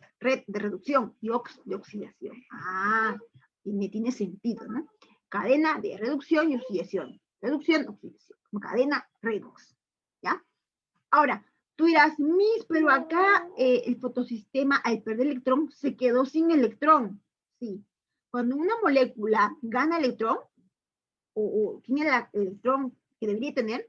y ox de oxidación. Ah, tiene sentido, ¿no? Cadena de reducción y oxidación. Reducción, oxidación, como cadena redox, ¿ya? Ahora, tú dirás, pero acá el fotosistema, al perder electrón, se quedó sin electrón. Sí. Cuando una molécula gana electrón, o tiene el electrón que debería tener,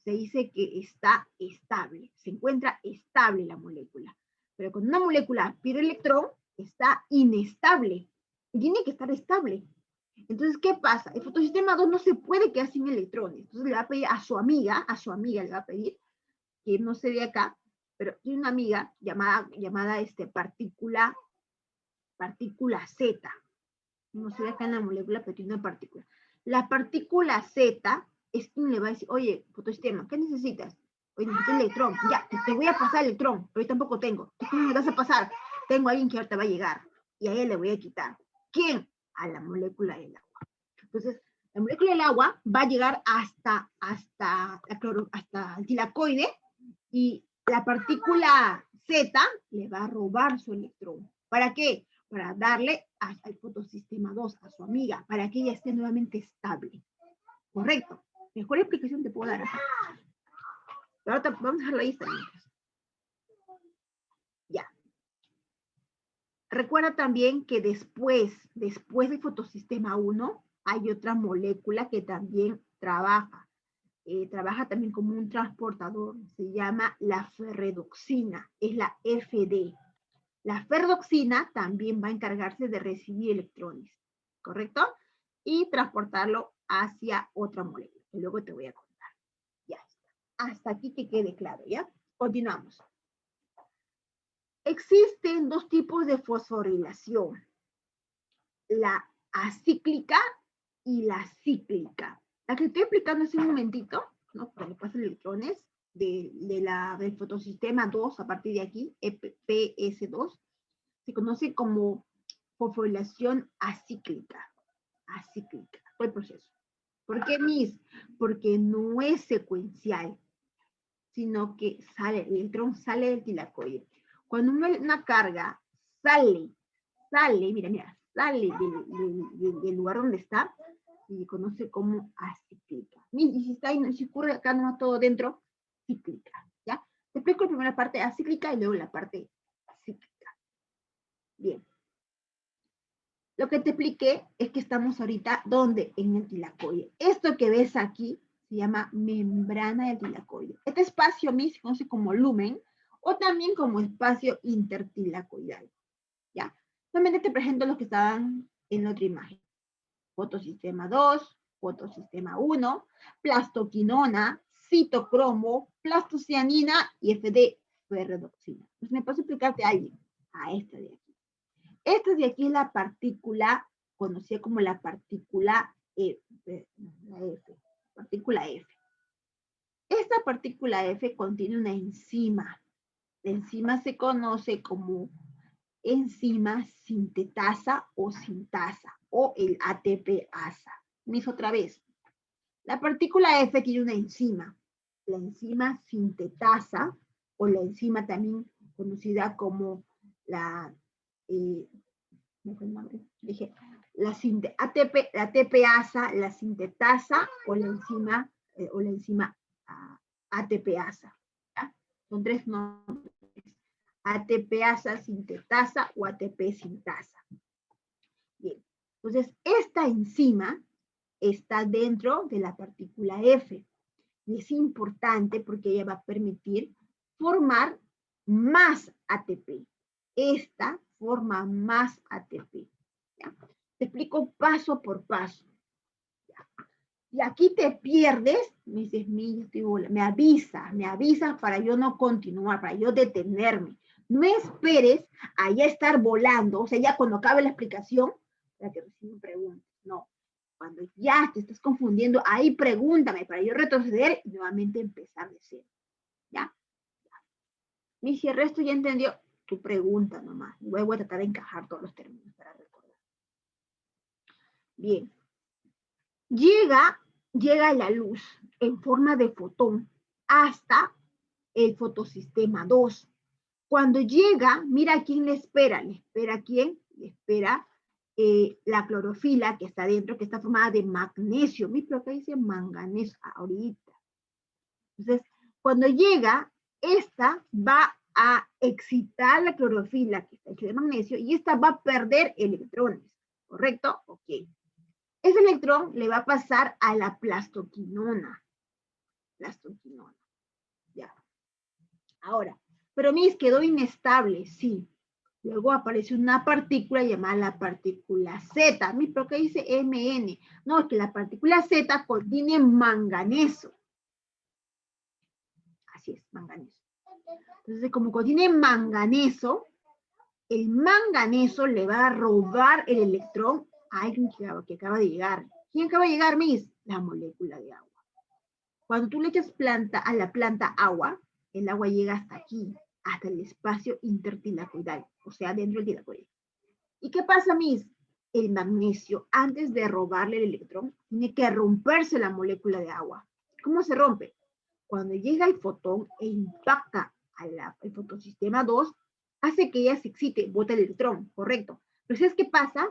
se dice que está estable, se encuentra estable la molécula. Pero cuando una molécula pierde electrón, está inestable. Y tiene que estar estable. Entonces, ¿qué pasa? El fotosistema 2 no se puede quedar sin electrones. Entonces le va a pedir a su amiga le va a pedir, que no se ve acá, pero tiene una amiga llamada partícula Z. No se ve acá en la molécula, pero tiene una partícula. La partícula Z es quien le va a decir, oye, fotosistema, ¿qué necesitas? Oye, necesito electrón. Ya, te voy a pasar electrón, pero yo tampoco tengo. ¿Cómo me vas a pasar? Tengo a alguien que ahorita va a llegar y a él le voy a quitar. ¿Quién? A la molécula del agua. Entonces, la molécula del agua va a llegar hasta el tilacoide y la partícula Z le va a robar su electrón. ¿Para qué? Para darle al fotosistema 2, a su amiga, para que ella esté nuevamente estable. Correcto. Mejor explicación te puedo dar acá. Pero ahora vamos a dejarlo ahí. Ya. Recuerda también que después del fotosistema 1, hay otra molécula que también trabaja. Trabaja también como un transportador. Se llama la ferredoxina. Es la FD. La ferredoxina también va a encargarse de recibir electrones, ¿correcto? Y transportarlo hacia otra molécula, que luego te voy a contar. Ya está. Hasta aquí que quede claro, ¿ya? Continuamos. Existen dos tipos de fosforilación, la acíclica y la cíclica. La que estoy explicando hace un momentito, ¿no? Cuando pasan electrones del fotosistema 2, a partir de aquí, PS2, se conoce como fosforilación acíclica. Acíclica, todo el proceso. ¿Por qué, Miss? Porque no es secuencial, sino que el electrón sale del tilacoide. Cuando una carga sale, mira, sale del lugar donde está, se conoce como acíclica. Y si ocurre acá no todo dentro, cíclica, ¿ya? Te explico la primera parte acíclica y luego la parte cíclica. Bien. Lo que te expliqué es que estamos ahorita, ¿dónde? En el tilacoide. Esto que ves aquí se llama membrana del tilacoide. Este espacio a mí se conoce como lumen o también como espacio intertilacoidal, ¿ya? Solamente te presento los que estaban en la otra imagen. Fotosistema 2, fotosistema 1, plastoquinona, citocromo, plastocianina y FD, ferredoxina. Pues me paso a explicarte a alguien, a esta de aquí. Esta de aquí es la partícula, conocida como la partícula F, partícula F. Esta partícula F contiene una enzima. La enzima se conoce como enzima sintetasa o sintasa, o el ATP-asa. Mis otra vez. La partícula F tiene una enzima. La enzima sintetasa, o la enzima también conocida como la la ATPasa, la sintetasa o la enzima ATPasa. ¿Ya? Son tres nombres. ATPasa, sintetasa o ATP sintasa. Bien, entonces esta enzima está dentro de la partícula F. Y es importante porque ella va a permitir formar más ATP. Esta forma más ATP. ¿Ya? Te explico paso por paso. ¿Ya? Y aquí te pierdes, me dices, me avisas para yo no continuar, para yo detenerme. No esperes a ya estar volando, o sea, ya cuando acabe la explicación, para que recién me preguntes. No, cuando ya te estás confundiendo, ahí pregúntame para yo retroceder y nuevamente empezar de cero. ¿Ya? Y si el resto ya entendió, tu pregunta nomás. Luego voy a tratar de encajar todos los términos para recordar. Bien. Llega la luz en forma de fotón hasta el fotosistema 2. Cuando llega, mira a quién le espera. ¿Le espera a quién? Le espera la clorofila que está dentro, que está formada de magnesio. ¿Viste lo que dice manganeso ahorita? Entonces, cuando llega, esta va a excitar la clorofila, que está hecha de magnesio, y esta va a perder electrones. ¿Correcto? Ok. Ese electrón le va a pasar a la plastoquinona. Plastoquinona. Ya. Ahora, pero Miss quedó inestable, sí. Luego aparece una partícula llamada la partícula Z. Miss, ¿pero qué dice Mn? No, es que la partícula Z contiene manganeso. Así es, manganeso. Entonces, como contiene manganeso, el manganeso le va a robar el electrón a alguien que acaba de llegar. ¿Quién acaba de llegar, Miss? La molécula de agua. Cuando tú le echas a la planta agua, el agua llega hasta aquí, hasta el espacio intertilacoidal, o sea, dentro del tilacoide. ¿Y qué pasa, Miss? El magnesio, antes de robarle el electrón, tiene que romperse la molécula de agua. ¿Cómo se rompe? Cuando llega el fotón e impacta al fotosistema 2, hace que ella se excite, bota el electrón, correcto. Pero ¿sabes qué pasa?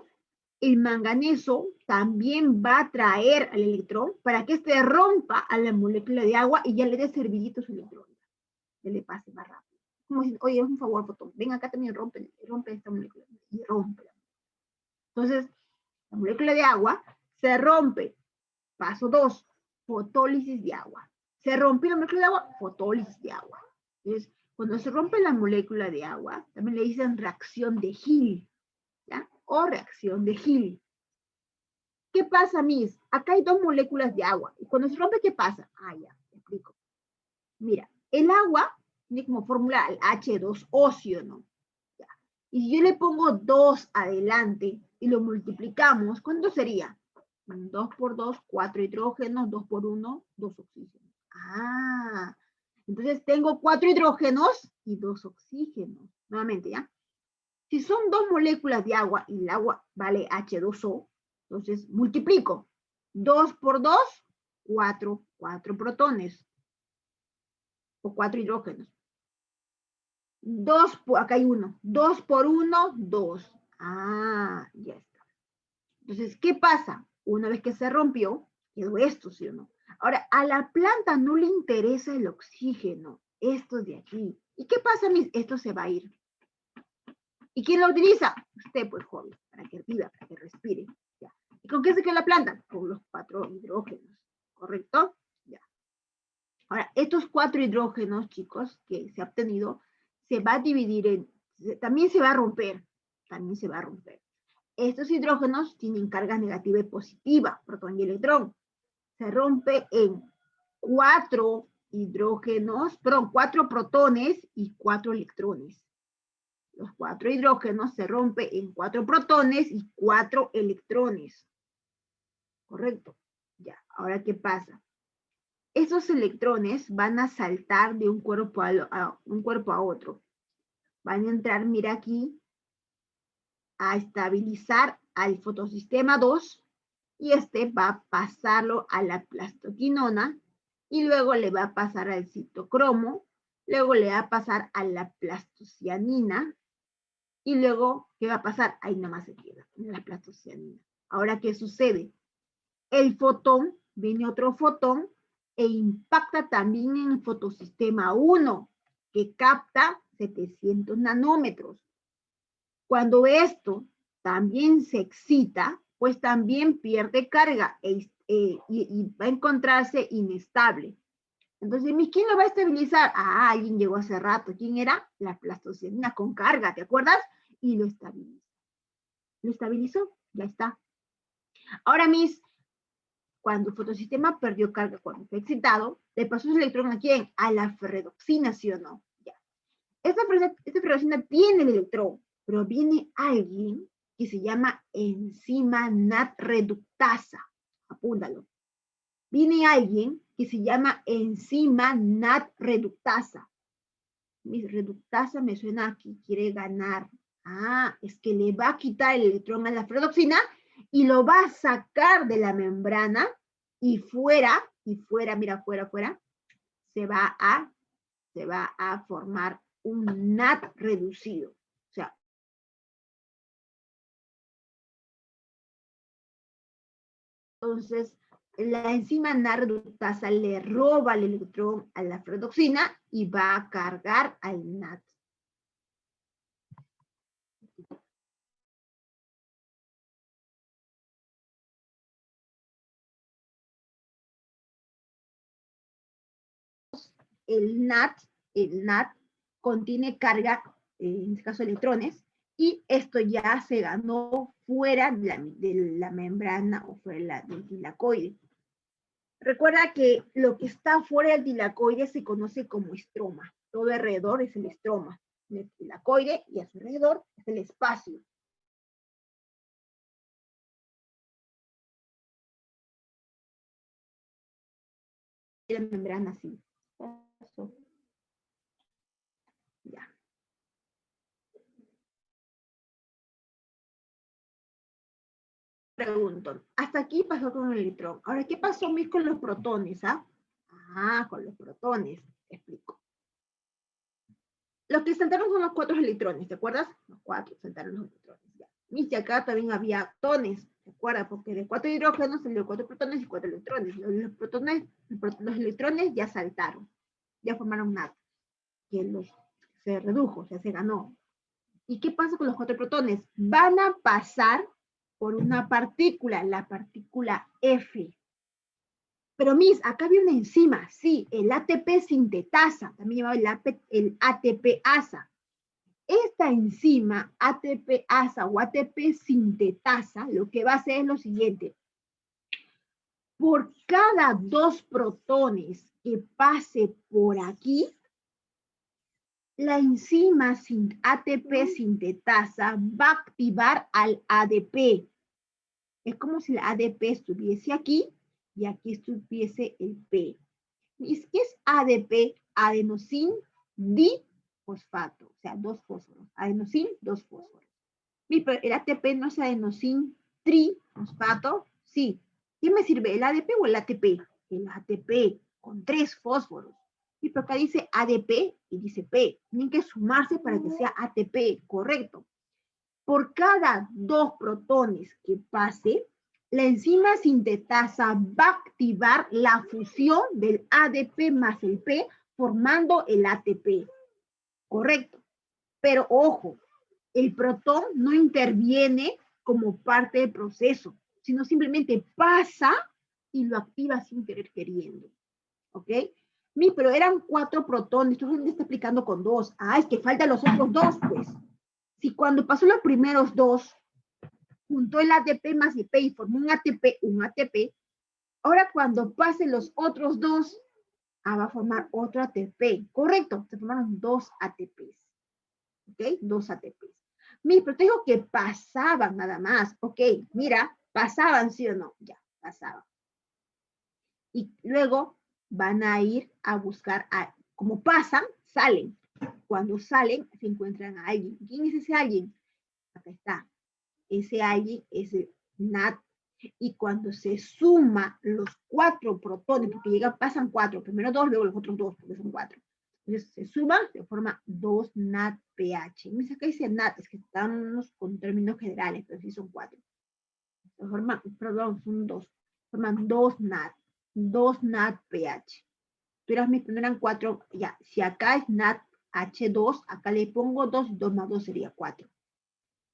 El manganeso también va a atraer al electrón para que este rompa a la molécula de agua y ya le dé serviditos su electrón. Que le pase más rápido. Como si, oye, es un favor, fotón, ven acá también, rompe esta molécula. Y rompe. Entonces, la molécula de agua se rompe. Paso 2, fotólisis de agua. Se rompe la molécula de agua, fotólisis de agua. Entonces, cuando se rompe la molécula de agua, también le dicen reacción de Gill, ¿ya? O reacción de Gill. ¿Qué pasa, Miss? Acá hay dos moléculas de agua. Y cuando se rompe, ¿qué pasa? Ah, ya, te explico. Mira, el agua tiene como fórmula el H2O, ¿no? Ya. Y si yo le pongo 2 adelante y lo multiplicamos, ¿cuánto sería? 2 por 2, 4 hidrógenos, 2 por 1, 2 oxígenos. Ah, entonces tengo 4 hidrógenos y 2 oxígenos. Nuevamente, ¿ya? Si son 2 moléculas de agua y el agua vale H2O, entonces multiplico. 2 por 2, 4 protones. O 4 hidrógenos. 2, acá hay 1. 2 por 1, 2. Ah, ya está. Entonces, ¿qué pasa? Una vez que se rompió, quedó esto, ¿sí o no? Ahora, a la planta no le interesa el oxígeno. Esto de aquí. ¿Y qué pasa, Miss? Esto se va a ir. ¿Y quién lo utiliza? Usted, pues, joven, para que viva, para que respire. ¿Ya? ¿Y con qué se queda la planta? Con los 4 hidrógenos. ¿Correcto? Ya. Ahora, estos 4 hidrógenos, chicos, que se ha obtenido, se va a dividir también se va a romper. Estos hidrógenos tienen carga negativa y positiva, protón y electrón. Se rompe en 4 hidrógenos, perdón, 4 protones y 4 electrones. Los 4 hidrógenos se rompen en 4 protones y 4 electrones. ¿Correcto? Ya, ahora, ¿qué pasa? Esos electrones van a saltar de un cuerpo a otro. Van a entrar, mira aquí, a estabilizar al fotosistema 2 y este va a pasarlo a la plastoquinona y luego le va a pasar al citocromo, luego le va a pasar a la plastocianina y luego, ¿qué va a pasar? Ahí nomás se queda, en la plastocianina. Ahora, ¿qué sucede? El fotón, viene otro fotón, e impacta también en el fotosistema 1, que capta 700 nanómetros. Cuando esto también se excita, pues también pierde carga y va a encontrarse inestable. Entonces, ¿quién lo va a estabilizar? Ah, alguien llegó hace rato. ¿Quién era? La plastocitina con carga, ¿te acuerdas? Y lo estabilizó. Lo estabilizó, ya está. Ahora, cuando el fotosistema perdió carga, cuando fue excitado, le pasó ese electrón ¿a quién? A la ferredoxina, ¿sí o no? Ya. Esta ferredoxina tiene el electrón, pero viene alguien que se llama enzima NAT reductasa. Apúntalo. Viene alguien que se llama enzima NAT reductasa. Mi reductasa me suena que quiere ganar. Ah, es que le va a quitar el electrón a la ferredoxina y lo va a sacar de la membrana y fuera, mira, fuera, se va a formar un NAT reducido. O sea, entonces la enzima NAT reductasa le roba el electrón a la ferredoxina y va a cargar al NAT. El NAT contiene carga, en este caso electrones, y esto ya se ganó fuera de la membrana o fuera del tilacoide. Recuerda que lo que está fuera del tilacoide se conoce como estroma. Todo alrededor es el estroma. El tilacoide y a su alrededor es el espacio. La membrana, sí. Ya. Pregunto, hasta aquí pasó con el electrón. Ahora, ¿qué pasó con los protones? Ah, con los protones. Te explico. Los que saltaron son los 4 electrones, ¿te acuerdas? Los 4 saltaron los electrones. Ya. Y acá también había protones, ¿te acuerdas? Porque de 4 hidrógenos salió 4 protones y 4 electrones. Los electrones ya saltaron, ya formaron nada, que se redujo, o sea, se ganó. ¿Y qué pasa con los 4 protones? Van a pasar por una partícula, la partícula F. Pero acá había una enzima, sí, el ATP sintetasa, también llamado el ATP-asa. Esta enzima ATP-asa o ATP sintetasa lo que va a hacer es lo siguiente. Por cada 2 protones que pase por aquí, la enzima ATP sintetasa va a activar al ADP. Es como si el ADP estuviese aquí y aquí estuviese el P. ¿Y qué es ADP? Adenosín difosfato, o sea, 2 fósforos. Adenosín, 2 fósforos. Pero el ATP no es adenosín trifosfato. Sí. ¿Qué me sirve? ¿El ADP o el ATP? El ATP con 3 fósforos. Y por acá dice ADP y dice P. Tienen que sumarse para que sea ATP, correcto. Por cada 2 protones que pase, la enzima sintetasa va a activar la fusión del ADP más el P, formando el ATP. Correcto. Pero ojo, el protón no interviene como parte del proceso, sino simplemente pasa y lo activa sin querer queriendo. ¿Ok? Pero eran 4 protones, tú me está explicando con 2. Ah, es que faltan los otros 2, pues. Si cuando pasó los primeros 2, juntó el ATP más el P y formó un ATP, ahora cuando pasen los otros 2, va a formar otro ATP. Correcto, se formaron 2 ATPs. ¿Ok? 2 ATPs. Pero te digo que pasaban nada más. Ok, mira, pasaban, ¿sí o no? Ya, pasaban. Y luego van a ir a buscar, como pasan, salen. Cuando salen, se encuentran a alguien. ¿Quién es ese alguien? Acá está. Ese alguien es el NAT. Y cuando se suma los 4 protones, porque pasan 4, primero 2, luego los otros 2, porque son 4. Entonces se suman, se forma 2 NADPH. Acá dice NAT, es que estamos con términos generales, pero sí son 4. Perdón, son dos. Forman 2 NAD. 2 NAD pH. Pero no eran 4. Ya, si acá es NAD H2, acá le pongo 2, 2 más 2 sería 4.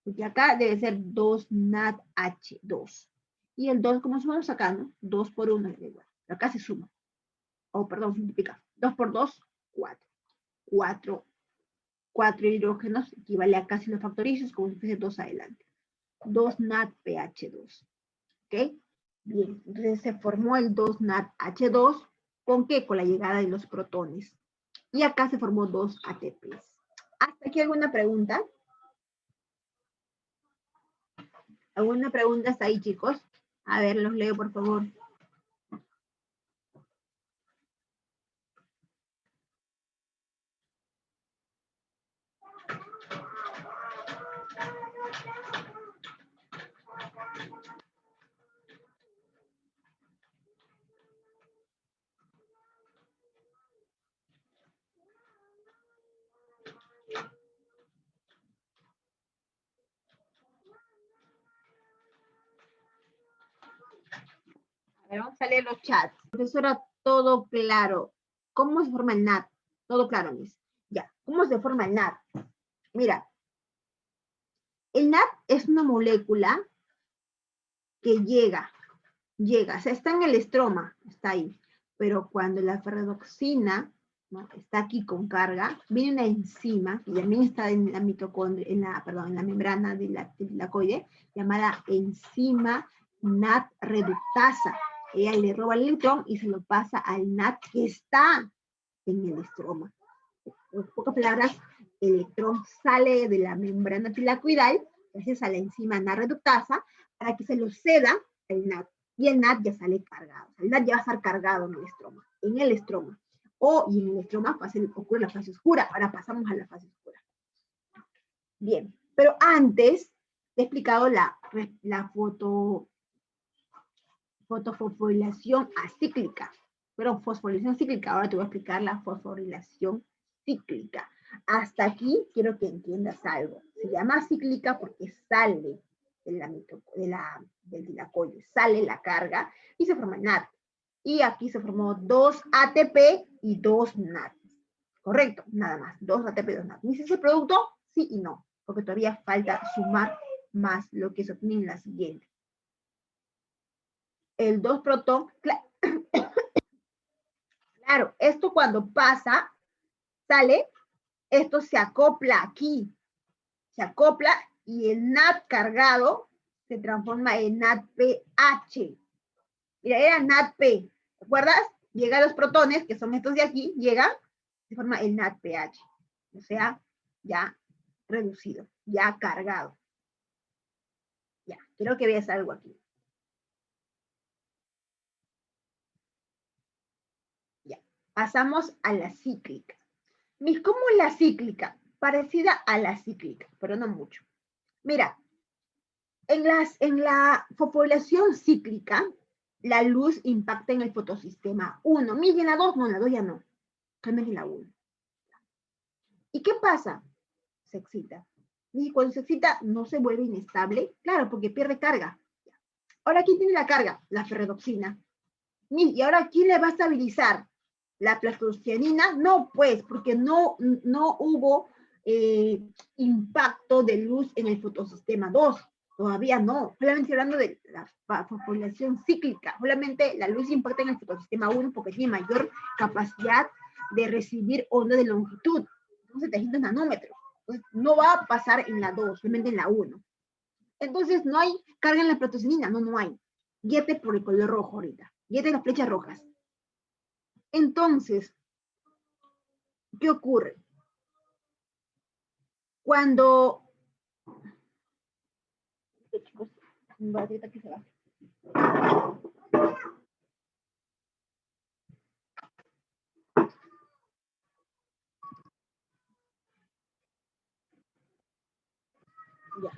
Porque acá debe ser 2 NAD H2. Y el 2, ¿cómo sumamos acá, no? 2 por 1 es igual. Pero acá se suma. Perdón, simplifica. 2 por 2, 4. 4 hidrógenos equivale a casi los factoricios, como si fuese 2 adelante. 2 NAD pH2. ¿Ok? Bien, entonces se formó el 2 NAD H2. ¿Con qué? Con la llegada de los protones. Y acá se formó 2 ATPs. ¿Hasta aquí alguna pregunta? ¿Alguna pregunta hasta ahí, chicos? A ver, los leo, por favor. A ver, vamos a leer los chats. Profesora, todo claro. ¿Cómo se forma el NAD? Todo claro, Miss. Ya, ¿cómo se forma el NAD? Mira, el NAD es una molécula que llega, o sea, está en el estroma, está ahí. Pero cuando la ferredoxina, ¿no?, está aquí con carga, viene una enzima, que también está en la mitocondria, en la membrana de la tilacoide, llamada enzima NAD reductasa. Ella le roba el electrón y se lo pasa al NAD que está en el estroma. En pocas palabras, el electrón sale de la membrana tilacoidal, gracias a la enzima NAD reductasa, para que se lo ceda al NAD. Y el NAD ya sale cargado. El NAD ya va a estar cargado en el estroma. Y en el estroma ocurre la fase oscura. Ahora pasamos a la fase oscura. Bien, pero antes he explicado la fosforilación acíclica. Pero fosforilación cíclica, ahora te voy a explicar la fosforilación cíclica. Hasta aquí quiero que entiendas algo. Se llama cíclica porque sale del tilacoide, sale la carga y se forma NAD. Y aquí se formó 2 ATP y 2 NAD. Correcto, nada más. 2 ATP y 2 NAD. ¿Dice ese producto? Sí y no, porque todavía falta sumar más lo que se obtiene en la siguiente. El 2 protón, claro, esto cuando pasa, sale, esto se acopla aquí, se acopla y el NAD cargado se transforma en NADPH. Mira, era NADP, ¿te acuerdas? Llegan los protones, que son estos de aquí, llegan, se forma el NADPH, o sea, ya reducido, ya cargado. Ya, quiero que veas algo aquí. Ya, pasamos a la cíclica. ¿Cómo es la cíclica? Parecida a la cíclica, pero no mucho. Mira, en la fosforilación cíclica, la luz impacta en el fotosistema 1. Miren, la 2 no, la 2 ya no. Realmente la 1. ¿Y qué pasa? Se excita. Y cuando se excita, no se vuelve inestable. Claro, porque pierde carga. Ahora, ¿quién tiene la carga? La ferredoxina. ¿Y ahora quién le va a estabilizar? ¿La plastocianina? No, pues, porque no hubo impacto de luz en el fotosistema 2. Todavía no. Solamente hablando de la fosforilación cíclica. Solamente la luz impacta en el fotosistema 1 porque tiene mayor capacidad de recibir onda de longitud. 700 nanómetros. Entonces, no va a pasar en la 2, solamente en la 1. Entonces, no hay carga en la plastocianina. No hay. Guíate por el color rojo ahorita. Guíate las flechas rojas. Entonces, ¿qué ocurre? Cuando... Chicos, un ratito aquí se va. Ya.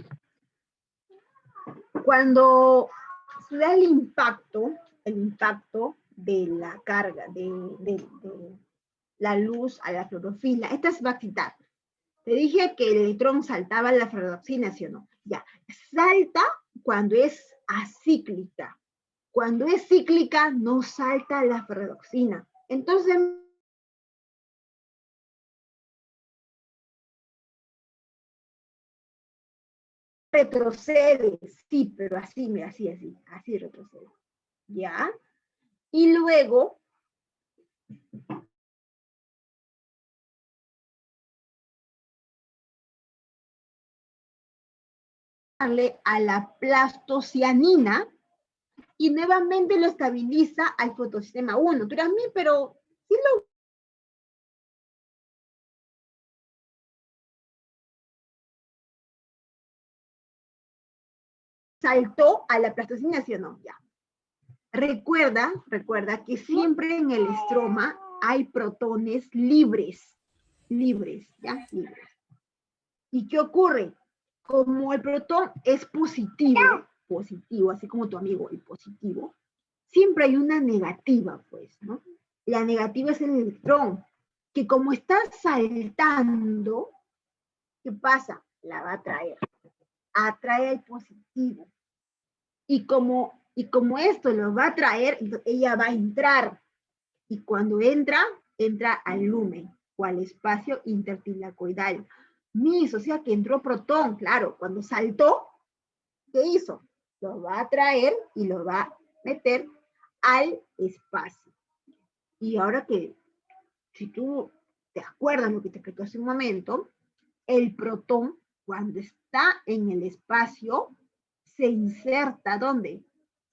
Cuando se da el impacto de la carga, de la luz a la clorofila, esta se va a excitar. Te dije que el electrón saltaba a la ferredoxina, ¿sí o no? Ya, salta cuando es acíclica. Cuando es cíclica, no salta la ferredoxina. Entonces, retrocede, sí, pero así, mira, así retrocede. ¿Ya? Y luego, darle a la plastocianina y nuevamente lo estabiliza al fotosistema 1. Tú dirás, pero sí lo saltó a la plastocina, ¿sí o no? Ya. Recuerda que siempre en el estroma hay protones libres, ¿ya? Libres. ¿Y qué ocurre? Como el protón es positivo, así como tu amigo, el positivo, siempre hay una negativa, pues, ¿no? La negativa es el electrón, que como está saltando, ¿qué pasa? La va a atraer. Atrae el positivo. Y como esto lo va a atraer, ella va a entrar. Y cuando entra al lumen o al espacio intertilacoidal. O sea que entró protón, claro, cuando saltó, ¿qué hizo? Lo va a traer y lo va a meter al espacio. Y ahora que, si tú te acuerdas lo que te expliqué hace un momento, el protón, cuando está en el espacio, se inserta, ¿dónde?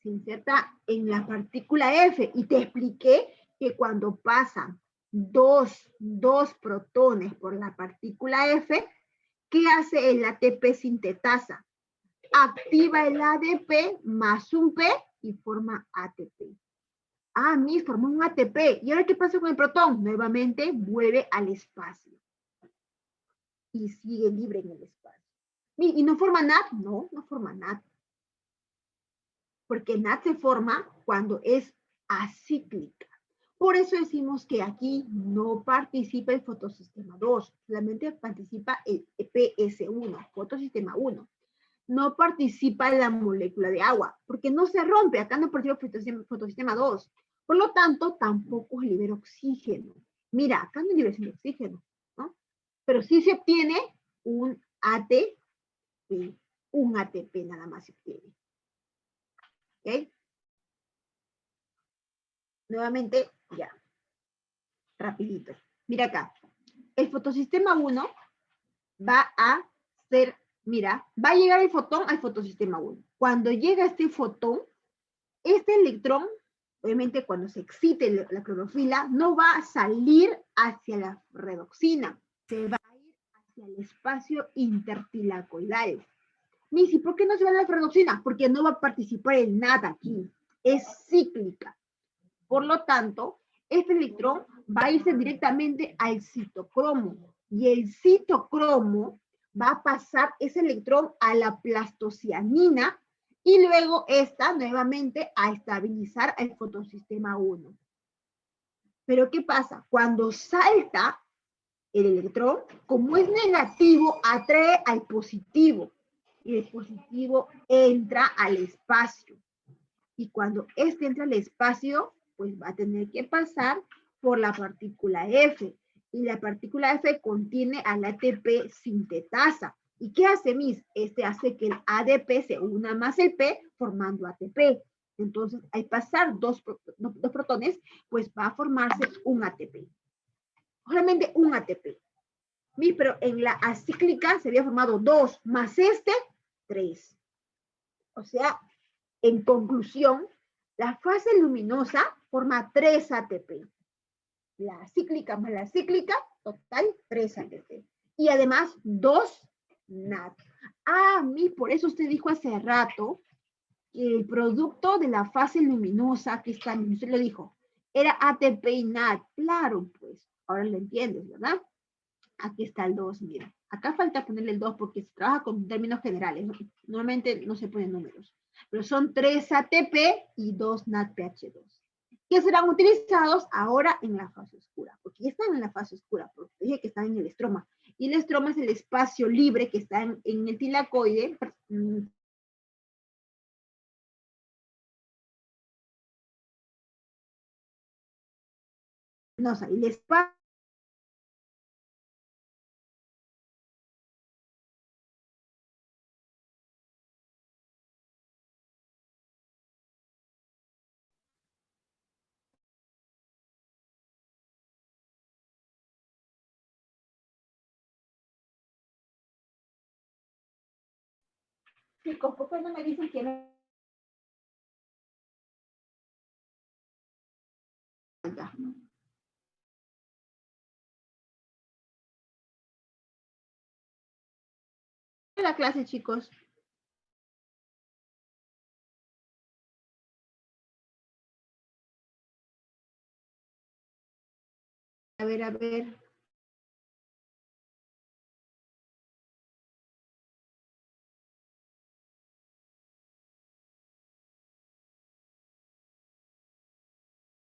Se inserta en la partícula F. Y te expliqué que cuando pasan dos protones por la partícula F, ¿qué hace el ATP sintetasa? Activa el ADP más un P y forma ATP. Formó un ATP. ¿Y ahora qué pasa con el protón? Nuevamente vuelve al espacio. Y sigue libre en el espacio. ¿Y no forma NAT? No, no forma NAT. Porque NAT se forma cuando es acíclica. Por eso decimos que aquí no participa el fotosistema 2, solamente participa el PS1, fotosistema 1. No participa la molécula de agua, porque no se rompe, acá no participa el fotosistema 2. Por lo tanto, tampoco se libera oxígeno. Mira, acá no hay liberación de oxígeno, ¿no? Pero sí se obtiene un ATP nada más se obtiene. ¿Ok? Nuevamente, ya, rapidito. Mira acá, el fotosistema 1 va a ser, mira, va a llegar el fotón al fotosistema 1. Cuando llega este fotón, este electrón, obviamente cuando se excite la clorofila, no va a salir hacia la redoxina, se va a ir hacia el espacio intertilacoidal. Missy, ¿por qué no se va a la redoxina? Porque no va a participar en nada aquí, es cíclica. Por lo tanto, este electrón va a irse directamente al citocromo y el citocromo va a pasar ese electrón a la plastocianina y luego esta nuevamente a estabilizar el fotosistema 1. Pero ¿qué pasa? Cuando salta el electrón, como es negativo, atrae al positivo y el positivo entra al espacio. Y cuando este entra al espacio, pues va a tener que pasar por la partícula F. Y la partícula F contiene al ATP sintetasa. ¿Y qué hace, Miss? Este hace que el ADP se una más el P formando ATP. Entonces, al pasar dos protones, pues va a formarse un ATP. Solamente un ATP. Miss, pero en la acíclica se había formado 2, más 3. O sea, en conclusión, la fase luminosa forma 3 ATP. La cíclica más la cíclica, total 3 ATP. Y además 2 NAT. Por eso usted dijo hace rato que el producto de la fase luminosa, que está, usted lo dijo, era ATP y NAT. Claro, pues, ahora lo entiendes, ¿verdad? Aquí está el 2, mira. Acá falta ponerle el 2 porque se trabaja con términos generales, ¿no? Normalmente no se ponen números. Pero son 3 ATP y 2 NADPH2, que serán utilizados ahora en la fase oscura, porque ya están en la fase oscura, porque dije que están en el estroma. Y el estroma es el espacio libre que está en el tilacoide, No, o sea, el espacio. Chicos, ¿por qué no me dicen que no? La clase, chicos. A ver, a ver.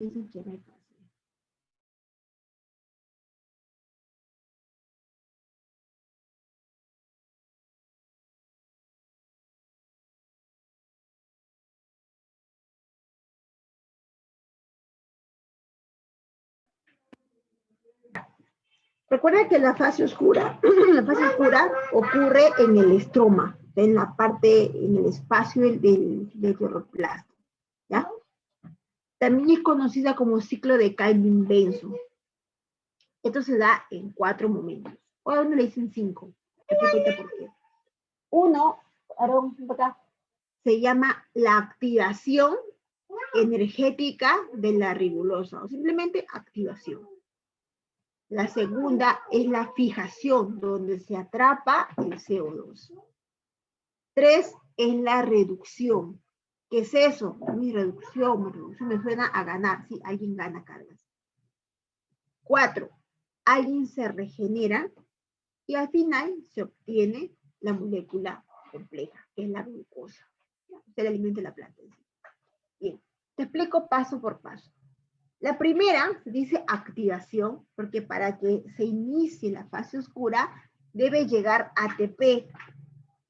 Dicen que me pase. Recuerda que la fase oscura, la fase oscura ocurre en el estroma, en la parte, en el espacio del cloroplasto, ¿ya? También es conocida como ciclo de Calvin-Benson. Esto se da en 4 momentos. O a uno le dicen 5. Explícate por qué. Uno, ahora acá, se llama la activación energética de la ribulosa, o simplemente activación. La segunda es la fijación, donde se atrapa el CO2. 3 es la reducción. ¿Qué es eso? Mi reducción me suena a ganar, sí, alguien gana cargas. 4, alguien se regenera y al final se obtiene la molécula compleja, que es la glucosa. Es el alimento de la planta. Bien, te explico paso por paso. La primera se dice activación, porque para que se inicie la fase oscura debe llegar ATP.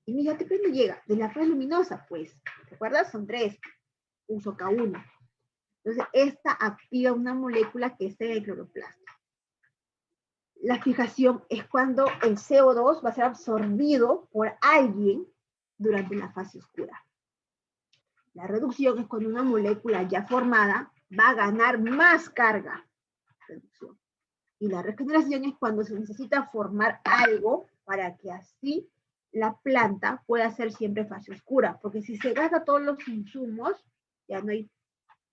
Y mi ATP no llega, de la fase luminosa, pues, ¿te acuerdas? Son 3, uso K1. Entonces, esta activa una molécula que es el cloroplasto. La fijación es cuando el CO2 va a ser absorbido por alguien durante la fase oscura. La reducción es cuando una molécula ya formada va a ganar más carga. Reducción. Y la regeneración es cuando se necesita formar algo para que así la planta pueda ser siempre fase oscura, porque si se gasta todos los insumos, ya no hay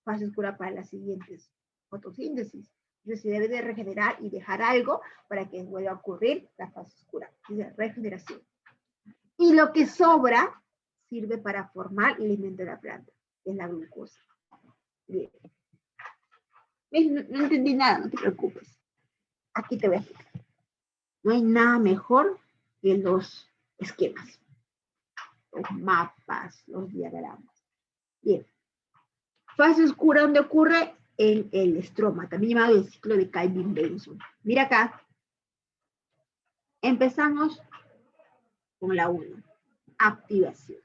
fase oscura para las siguientes fotosíntesis. Entonces se debe de regenerar y dejar algo para que vuelva a ocurrir la fase oscura, es regeneración. Y lo que sobra sirve para formar el alimento de la planta, que es la glucosa. Bien. No entendí nada, no te preocupes. Aquí te voy a explicar. No hay nada mejor que los esquemas, los mapas, los diagramas. Bien. Fase oscura, ¿dónde ocurre? En el estroma, también llamado el ciclo de Calvin-Benson. Mira acá. Empezamos con la 1, activación.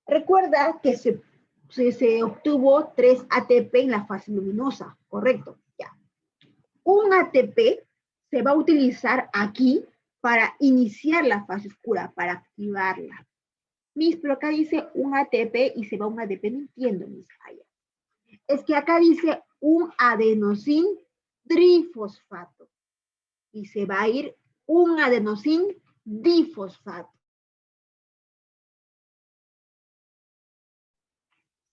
Recuerda que se obtuvo 3 ATP en la fase luminosa, ¿correcto? Ya. Un ATP se va a utilizar aquí para iniciar la fase oscura, para activarla. Miss, pero acá dice un ATP y se va un ADP, no entiendo, Miss. Allá. Es que acá dice un adenosin trifosfato y se va a ir un adenosin difosfato.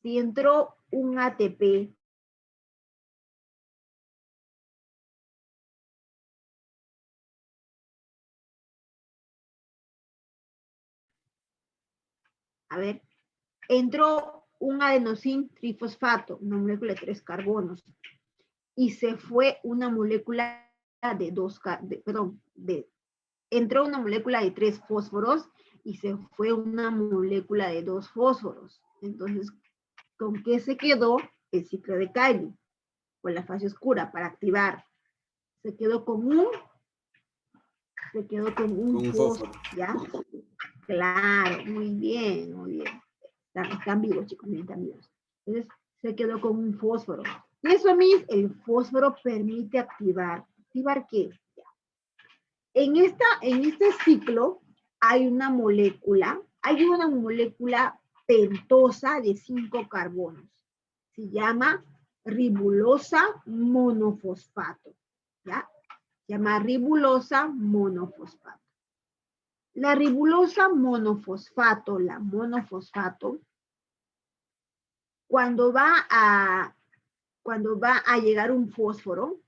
Si entró un ATP, a ver, entró un adenosin trifosfato, una molécula de 3 carbonos, y se fue una molécula de 2, entró una molécula de 3 fósforos y se fue una molécula de 2 fósforos. Entonces, ¿con qué se quedó el ciclo de Calvin? Con la fase oscura para activar. Se quedó con un fósforo, ¿ya? Claro, muy bien, muy bien. Están vivos, chicos, están vivos. Entonces, se quedó con un fósforo. Y eso, Miss, el fósforo permite activar. ¿Activar qué? En este ciclo hay una molécula pentosa de 5 carbonos. Se llama ribulosa monofosfato. ¿Ya? Se llama ribulosa monofosfato. La ribulosa monofosfato, cuando va a llegar un fósforo,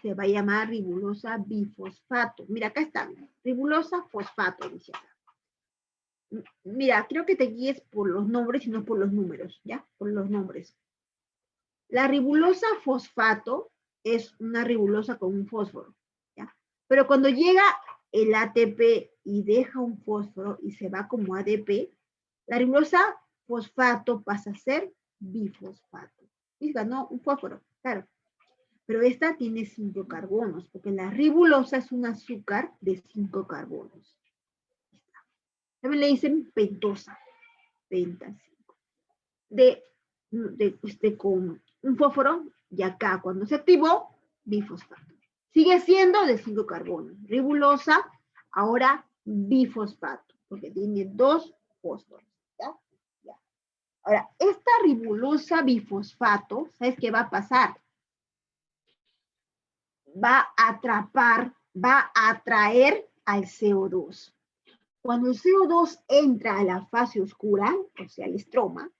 se va a llamar ribulosa bifosfato. Mira, acá está, ribulosa fosfato, dice acá. Mira, creo que te guíes por los nombres y no por los números, ¿ya? Por los nombres. La ribulosa fosfato es una ribulosa con un fósforo, ¿ya? Pero cuando llega el ATP y deja un fósforo y se va como ADP, la ribulosa fosfato pasa a ser bifosfato. Y ganó un fósforo, claro. Pero esta tiene 5 carbonos, porque la ribulosa es un azúcar de 5 carbonos. También le dicen pentosa, penta 5. Con un fósforo, y acá cuando se activó, bifosfato. Sigue siendo de 5 carbonos. Ribulosa, ahora bifosfato, porque tiene 2 fósforos. ¿Ya? Ya. Ahora, esta ribulosa bifosfato, ¿sabes qué va a pasar? Va a atraer al CO2. Cuando el CO2 entra a la fase oscura, o sea, el estroma,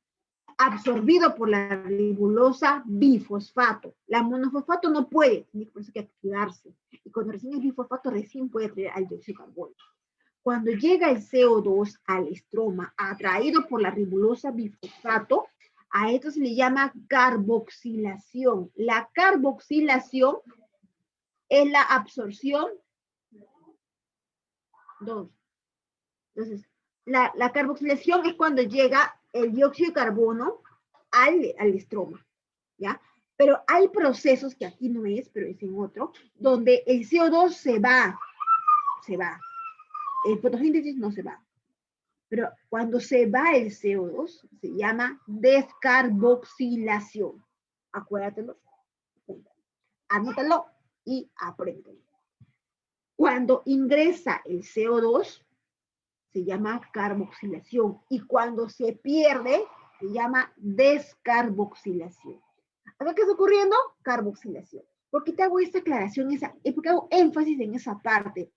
absorbido por la ribulosa bifosfato. La monofosfato no puede, por eso hay que activarse. Y cuando recién es bifosfato, recién puede atraer al dióxido de carbono. Cuando llega el CO2 al estroma, atraído por la ribulosa bifosfato, a esto se le llama carboxilación. La carboxilación es la absorción. Entonces, la carboxilación es cuando llega el dióxido de carbono al estroma, ¿ya? Pero hay procesos, que aquí no es, pero es en otro, donde el CO2 se va. El fotosíntesis no se va. Pero cuando se va el CO2, se llama descarboxilación. Acuérdatelo, anótalo y apréndelo. Cuando ingresa el CO2, se llama carboxilación. Y cuando se pierde, se llama descarboxilación. ¿Acá qué está ocurriendo? Carboxilación. ¿Por qué te hago esta aclaración? Porque hago énfasis en esa parte.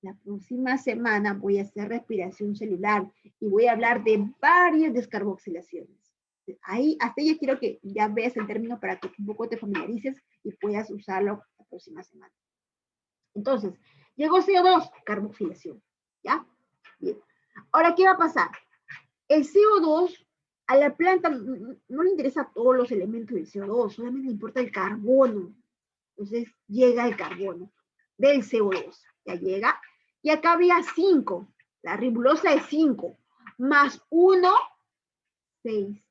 La próxima semana voy a hacer respiración celular y voy a hablar de varias descarboxilaciones. Ahí, hasta ya quiero que ya veas el término para que un poco te familiarices y puedas usarlo la próxima semana. Entonces, llegó CO2, carboxilación. ¿Ya? Bien. Ahora, ¿qué va a pasar? El CO2 a la planta no le interesa todos los elementos del CO2, solamente le importa el carbono. Entonces llega el carbono del CO2. Ya llega. Y acá había 5. La ribulosa es 5. Más 1, 6.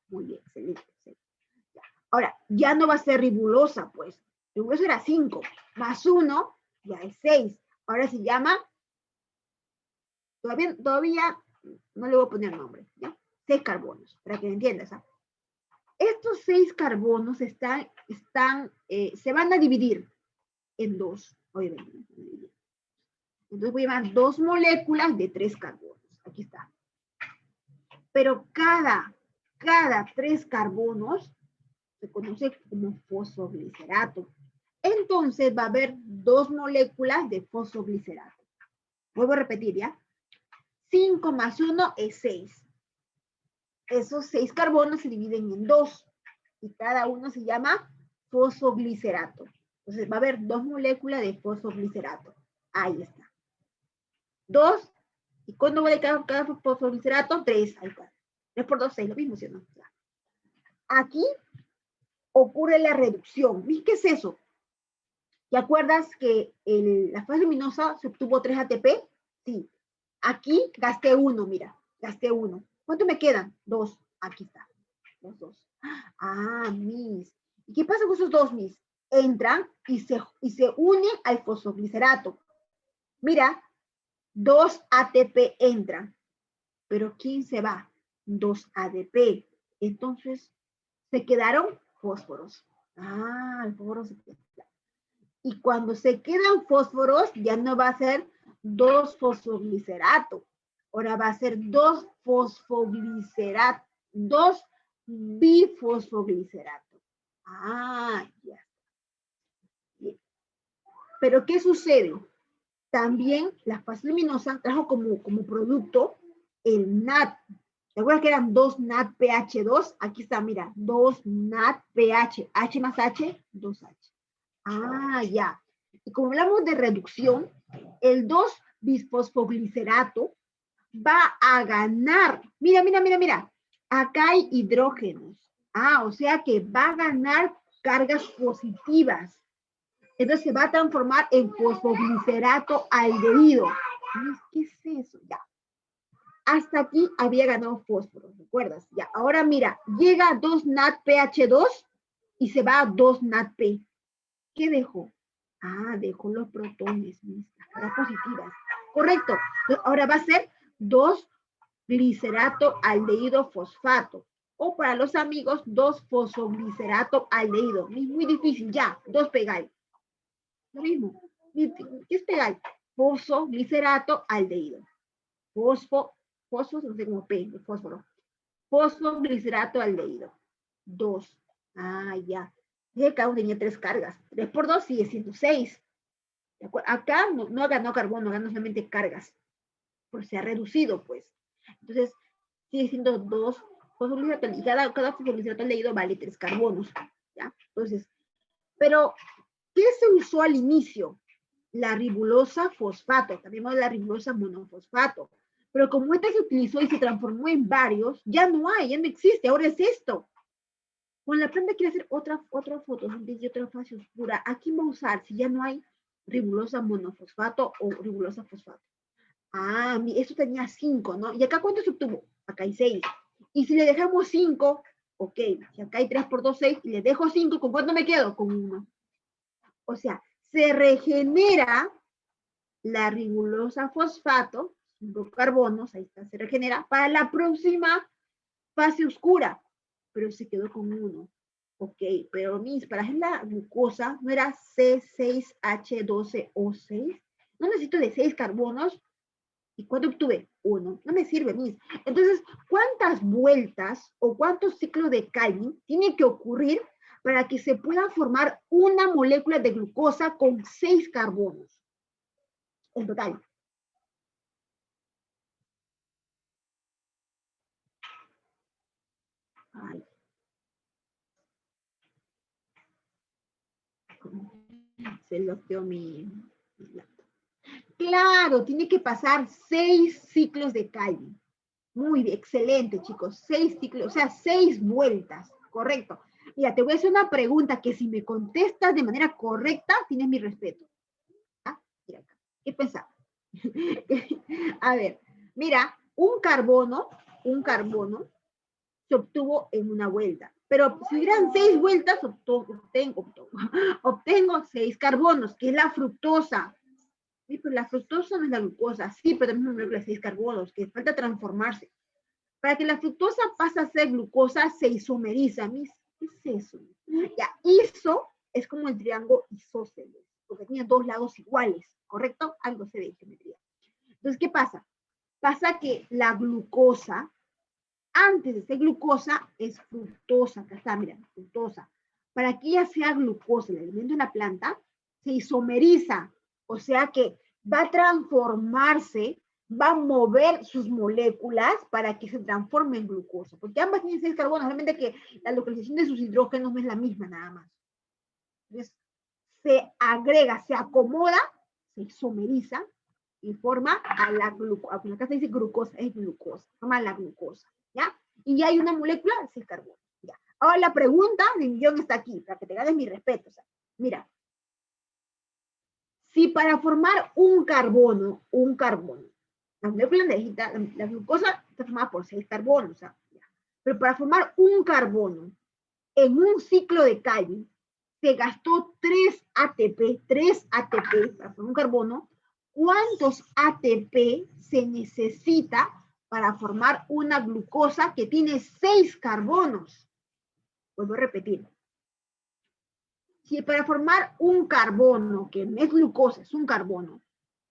Muy bien, excelente. Ahora, ya no va a ser ribulosa, pues. Ribulosa era 5. Más 1, ya es 6. Ahora se llama... Todavía no le voy a poner nombre, ¿ya? 6 carbonos, para que me entiendas. ¿Ah? Estos 6 carbonos se van a dividir en 2, obviamente. Entonces voy a llamar 2 moléculas de 3 carbonos. Aquí está. Pero cada 3 carbonos se conoce como fosfoglicerato. Entonces va a haber 2 moléculas de fosfoglicerato. Vuelvo a repetir, ¿ya? 5 más 1 es 6. Esos 6 carbonos se dividen en 2 y cada uno se llama fosfoglicerato. Entonces va a haber 2 moléculas de fosfoglicerato. Ahí está. 2. ¿Y cuándo vale cada fosfoglicerato? 3. Ahí está. 3 por 2, 6. Lo mismo, ¿sí o no? Aquí ocurre la reducción. ¿Qué es eso? ¿Te acuerdas que la fase luminosa se obtuvo 3 ATP? Sí. Aquí gasté 1, mira. Gasté 1. ¿Cuánto me quedan? 2. Aquí está. Los 2. Ah, mis. ¿Y qué pasa con esos 2 mis? Entran y se unen al fosfoglicerato. Mira, 2 ATP entran. Pero ¿quién se va? 2 ADP. Entonces, se quedaron fósforos. Ah, el fósforo se queda. Y cuando se quedan fósforos, ya no va a ser 2-fosfoglicerato. Ahora va a ser 2-fosfoglicerato, 2-bifosfoglicerato. Ah, ya. Bien. Pero ¿qué sucede? También la faz luminosa trajo como producto el NAD. ¿Te acuerdas que eran 2 NADPH2? Aquí está, mira, 2 NADPH. H más H, 2H. Ah, ya. Y como hablamos de reducción, el 2-bisfosfoglicerato va a ganar. Mira, mira, mira, mira. Acá hay hidrógenos. Ah, o sea que va a ganar cargas positivas. Entonces se va a transformar en fosfoglicerato aldehído. ¿Qué es eso? Ya. Hasta aquí había ganado fósforo, ¿recuerdas? Ya. Ahora mira, llega a 2 NADPH2 y se va a 2 NADP. ¿Qué dejó? Ah, dejó los protones, las cargas positivas. Correcto. Ahora va a ser 2-glicerato aldehído fosfato. O para los amigos, 2-fosfoglicerato aldehído. Muy difícil, ya. 2 pegáis. Lo mismo. ¿Qué es pegáis? Fosfoglicerato aldehído. Fosfo, no sé cómo P, fósforo. Fosfoglicerato aldehído. 2. Ah, ya. Cada uno tenía 3 cargas. 3 por 2 sigue siendo 6. Acá no ganó carbono, ganó solamente cargas. Por se ha reducido, pues. Entonces, sigue siendo 2 fosfoglicerato. Y cada fosfoglicerato aldehído vale 3 carbonos. ¿Ya? Entonces, pero, ¿qué se usó al inicio? La ribulosa fosfato. También la ribulosa monofosfato. Pero como esta se utilizó y se transformó en varios, ya no hay, ya no existe. Ahora es esto. Cuando la planta quiere hacer otra fotosíntesis y otra fase oscura, ¿a quién va a usar si ya no hay ribulosa monofosfato o ribulosa fosfato? Ah, esto tenía 5, ¿no? ¿Y acá cuánto se obtuvo? Acá hay 6. Y si le dejamos 5, ok, si acá hay 3 por 2, 6, y le dejo 5, ¿con cuánto me quedo? Con 1. O sea, se regenera la ribulosa fosfato, 5 carbonos, ahí está, se regenera, para la próxima fase oscura, pero se quedó con 1. Ok, pero para hacer la glucosa, ¿no era C6H12O6? No necesito de 6 carbonos. ¿Y cuánto obtuve? 1. No me sirve, mis. Entonces, ¿cuántas vueltas o cuántos ciclos de Calvin tiene que ocurrir para que se pueda formar una molécula de glucosa con 6 carbonos? En total. Ay. Se bloqueó mi laptop. Claro, tiene que pasar 6 ciclos de Calvin. Muy bien, excelente, chicos. 6 ciclos, o sea, 6 vueltas. Correcto. Mira, te voy a hacer una pregunta que si me contestas de manera correcta, tienes mi respeto. ¿Ah? Mira acá. ¿Qué pensaba? A ver, mira, un carbono se obtuvo en una vuelta. Pero si hubieran 6 vueltas, obtengo 6 carbonos, que es la fructosa. Sí, pero la fructosa no es la glucosa, sí, pero también es una molécula de 6 carbonos, que falta transformarse. Para que la fructosa pase a ser glucosa, se isomeriza. ¿Qué es eso? Ya, iso es como el triángulo isósceles, porque tiene 2 lados iguales, ¿correcto? Algo se ve en geometría. Entonces, ¿qué pasa? Pasa que la glucosa, antes de ser glucosa, es fructosa. Acá está, mira, fructosa. Para que ella sea glucosa, el alimento de la planta, se isomeriza. O sea que va a transformarse, va a mover sus moléculas para que se transforme en glucosa. Porque ambas tienen 6 carbonos, solamente que la localización de sus hidrógenos no es la misma nada más. Entonces, se agrega, se acomoda, se isomeriza y forma a la glucosa. Acá se dice glucosa, es glucosa, forma la glucosa, ¿ya? Y ya hay una molécula de 6 carbonos, ¿ya? Ahora la pregunta de millón está aquí, para que te ganes mi respeto. O sea, mira, si para formar un carbono, la molécula energética, la glucosa está formada por 6 carbonos, o sea, ¿ya? Pero para formar un carbono en un ciclo de Calvin, se gastó 3 ATP para formar un carbono. ¿Cuántos ATP se necesita para formar una glucosa que tiene 6 carbonos? Vuelvo a repetir. Si para formar un carbono, que no es glucosa, es un carbono,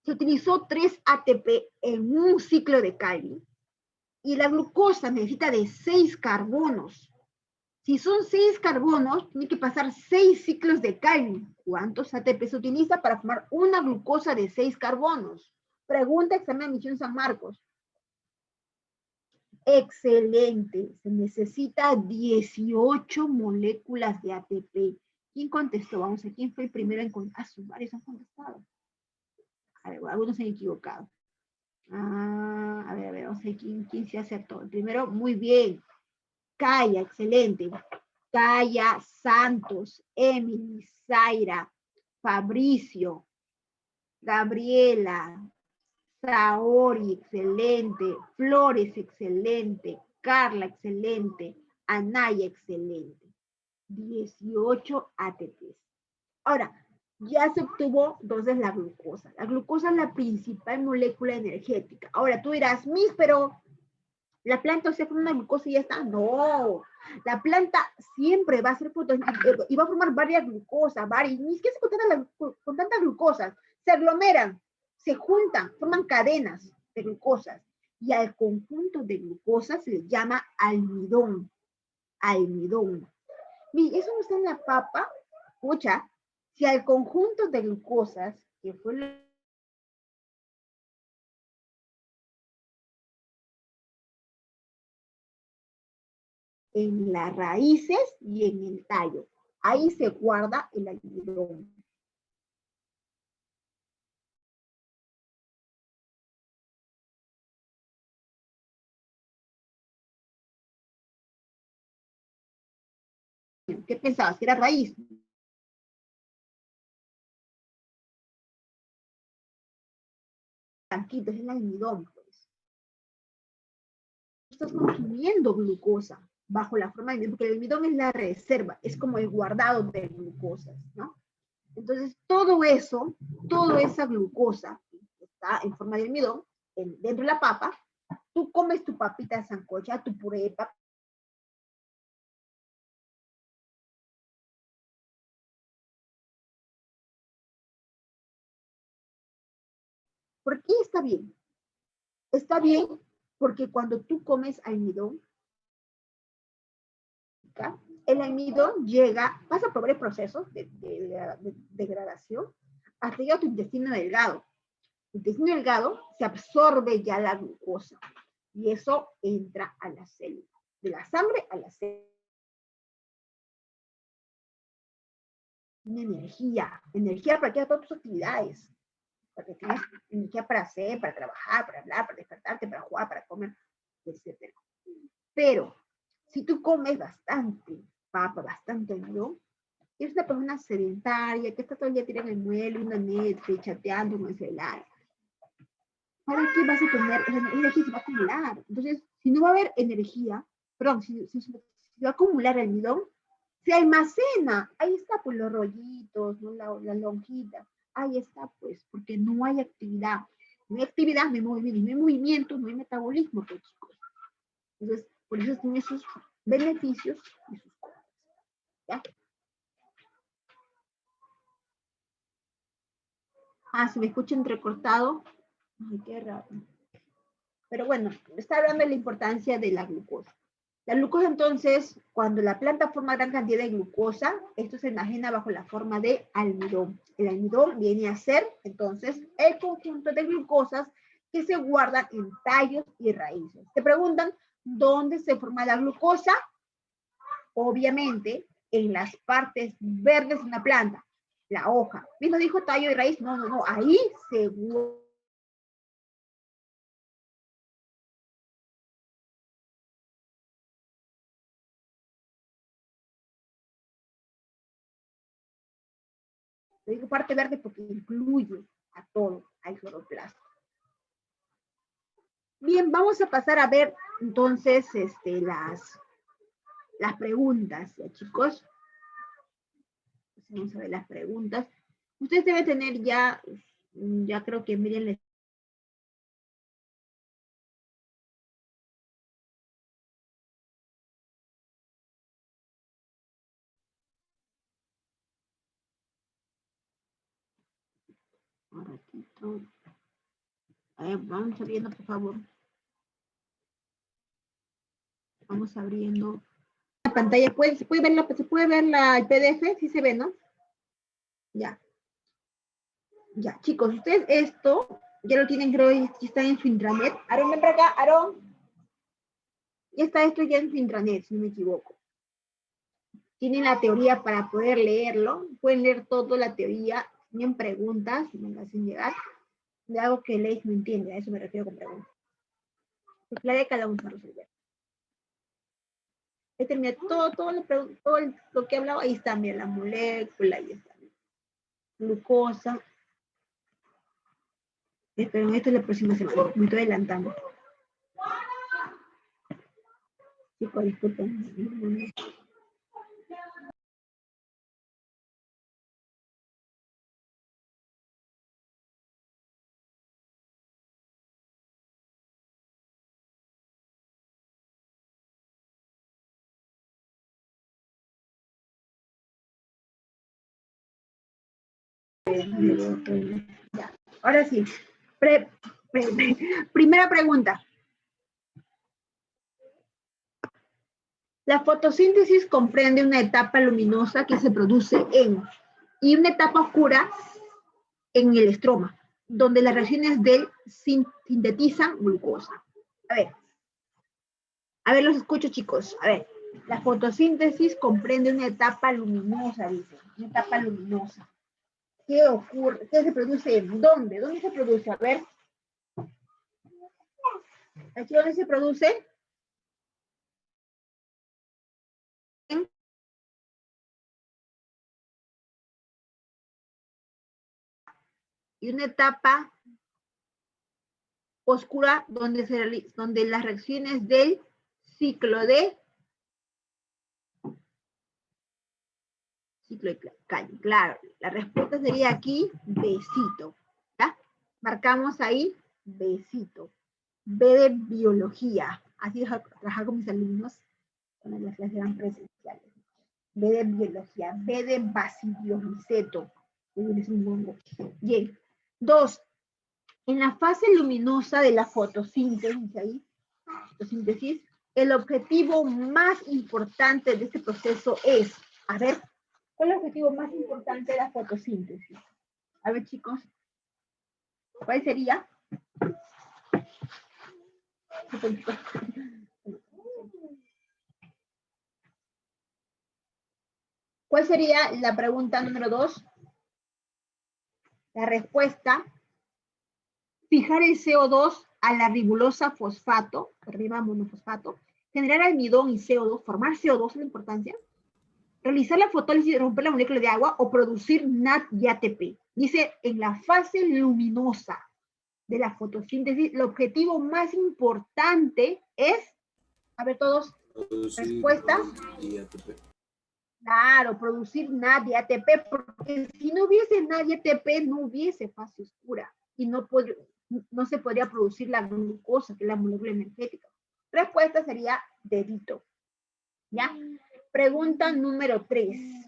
se utilizó 3 ATP en un ciclo de Calvin, y la glucosa necesita de 6 carbonos. Si son 6 carbonos, tiene que pasar 6 ciclos de Calvin. ¿Cuántos ATP se utiliza para formar una glucosa de 6 carbonos? Pregunta examen de admisión San Marcos. Excelente. Se necesita 18 moléculas de ATP. ¿Quién contestó? Vamos a ver, ¿quién fue el primero en contestar? Varios han contestado. A ver, algunos se han equivocado. A ver, vamos a ver quién se acertó. El primero, muy bien. Calla, excelente. Calla, Santos, Emily, Zaira, Fabricio, Gabriela, Saori, excelente. Flores, excelente. Carla, excelente. Anaya, excelente. 18 ATPs. Ahora, ya se obtuvo entonces la glucosa. La glucosa es la principal molécula energética. Ahora tú dirás, Miss, pero la planta se forma una glucosa y ya está. No, la planta siempre va a ser fotosíntesis y va a formar varias glucosas, varias. Ni siquiera con tantas glucosas. Se aglomeran, se juntan, forman cadenas de glucosas. Y al conjunto de glucosas se le llama almidón. Almidón. Mira, eso no está en la papa. Escucha, si al conjunto de glucosas, que fue en las raíces y en el tallo, ahí se guarda el almidón. ¿Qué pensabas? ¿Que era raíz? Blanquito, es el almidón, pues. Estás consumiendo glucosa bajo la forma de almidón, porque el almidón es la reserva, es como el guardado de glucosas, ¿no? Entonces, todo eso, toda esa glucosa que está en forma de almidón, dentro de la papa, tú comes tu papita sancocha, tu puré de papa. ¿Por qué está bien? Está bien porque cuando tú comes almidón, el almidón llega, pasa por varios procesos de degradación hasta llegar a tu intestino delgado. El intestino delgado se absorbe ya la glucosa y eso entra a la célula, de la sangre a la célula. Energía para que hagas todas tus actividades, para que tengas energía para hacer, para trabajar, para hablar, para despertarte, para jugar, para comer, etc. Pero si tú comes bastante papa, bastante almidón, es una persona sedentaria que está todo el día tirando el mueble, una Netflix, chateando con el celular. ¿Para qué vas a tener? Esa energía se va a acumular. Entonces, si no va a haber energía, perdón, si se va a acumular almidón, se almacena. Ahí está, pues los rollitos, ¿no? La lonjita. Ahí está, pues, porque no hay actividad. No hay actividad, no hay movimiento, no hay movimiento, no hay metabolismo, pues, chicos. Entonces, por eso tiene sus beneficios y sus cosas. ¿Ya? Ah, se me escucha entrecortado. Ay, qué raro. Pero bueno, está hablando de la importancia de la glucosa. La glucosa, entonces, cuando la planta forma gran cantidad de glucosa, esto se imagina bajo la forma de almidón. El almidón viene a ser, entonces, el conjunto de glucosas que se guardan en tallos y raíces. Te preguntan, ¿dónde se forma la glucosa? Obviamente, en las partes verdes de una planta, la hoja. ¿Mismo dijo tallo y raíz? No, no, no, ahí se guarda. Le digo parte verde porque incluye a todo, al cloroplasto. Bien, vamos a pasar a ver entonces las preguntas, ¿ya, chicos? Vamos a ver las preguntas. Ustedes deben tener ya creo que miren, Un ratito. A ver, vamos abriendo, por favor. Vamos abriendo la pantalla. ¿Se puede ver el PDF? Sí se ve, ¿no? Ya. Ya, chicos, ustedes esto ya lo tienen, creo, que está en su intranet. Aarón, ven para acá, Aarón. Ya está esto ya en su intranet, si no me equivoco. Tienen la teoría para poder leerlo. Pueden leer toda la teoría. Tienen preguntas, me las hacen llegar. De algo que lees no entiende, a eso me refiero con preguntas. Pues la de cada uno va a resolver. He terminado todo lo que he hablado. Ahí está, mira, la molécula, ahí está. Glucosa. Pero esto es la próxima semana. Me estoy adelantando. Chicos, disculpen. Ya. Ahora sí. Primera pregunta. La fotosíntesis comprende una etapa luminosa que se produce y una etapa oscura en el estroma, donde las reacciones del sintetizan glucosa. A ver, los escucho, chicos. A ver, la fotosíntesis comprende una etapa luminosa, dice, una etapa luminosa. ¿Qué ocurre? ¿Qué se produce? ¿Dónde? ¿Dónde se produce? A ver. ¿Aquí dónde se produce? Y una etapa oscura donde las reacciones del ciclo de Cali. Claro, la respuesta sería aquí, besito. ¿Ya? Marcamos ahí, besito. B de biología. Así trabajar con mis alumnos cuando las clases eran presenciales. B de biología. B de basidioliceto. Bien. 2. En la fase luminosa de la fotosíntesis, el objetivo más importante de este proceso es, a ver, ¿cuál es el objetivo más importante de la fotosíntesis? A ver, chicos, ¿cuál sería? ¿Cuál sería la pregunta número 2? La respuesta, fijar el CO2 a la ribulosa fosfato, arriba monofosfato, generar almidón y CO2, formar CO2, ¿es la importancia? Realizar la fotólisis y romper la molécula de agua o producir NAD y ATP. Dice, en la fase luminosa de la fotosíntesis, el objetivo más importante es, a ver todos, respuestas. Claro, producir NAD y ATP, porque si no hubiese NAD y ATP, no hubiese fase oscura y no se podría producir la glucosa, que es la molécula energética. Respuesta sería dedito. ¿Ya? Pregunta número 3.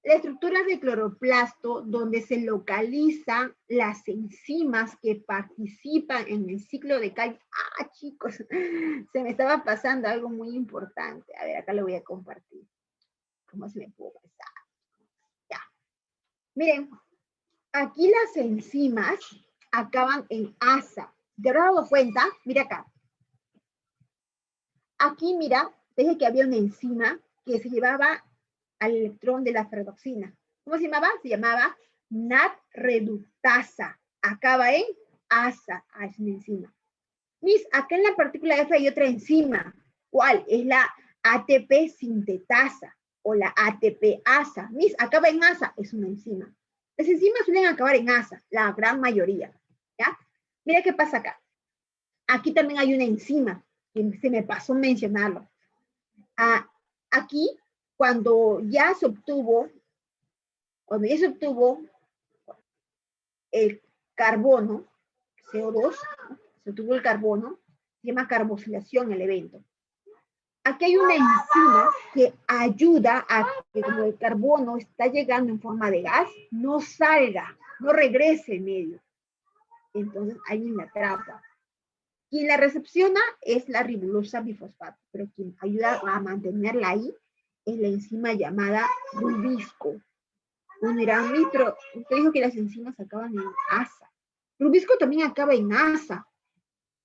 La estructura de cloroplasto, donde se localizan las enzimas que participan en el ciclo de Cali. Ah, chicos, se me estaba pasando algo muy importante. A ver, acá lo voy a compartir. ¿Cómo se me puede pasar? Ya. Miren, aquí las enzimas acaban en asa. ¿Te habrás dado cuenta? Mira acá. Aquí, mira, dije que había una enzima que se llevaba al electrón de la ferroxina. ¿Cómo se llamaba? Se llamaba NAD-reductasa. Acaba en asa, es una enzima. Miss, acá en la partícula F hay otra enzima. ¿Cuál? Es la ATP sintetasa o la ATP-asa. Miss, acaba en asa, es una enzima. Las enzimas suelen acabar en asa, la gran mayoría. ¿Ya? Mira qué pasa acá. Aquí también hay una enzima, que se me pasó mencionarlo. Aquí, cuando ya se obtuvo el carbono, CO2, se obtuvo el carbono, se llama carboxilación el evento. aquí hay una enzima que ayuda a que como el carbono está llegando en forma de gas, no salga, no regrese en medio. Entonces alguien la atrapa. Quien la recepciona es la ribosa bifosfato, pero quien ayuda a mantenerla ahí es la enzima llamada rubisco. Bueno, dirán, pero usted dijo que las enzimas acaban en asa. Rubisco también acaba en asa.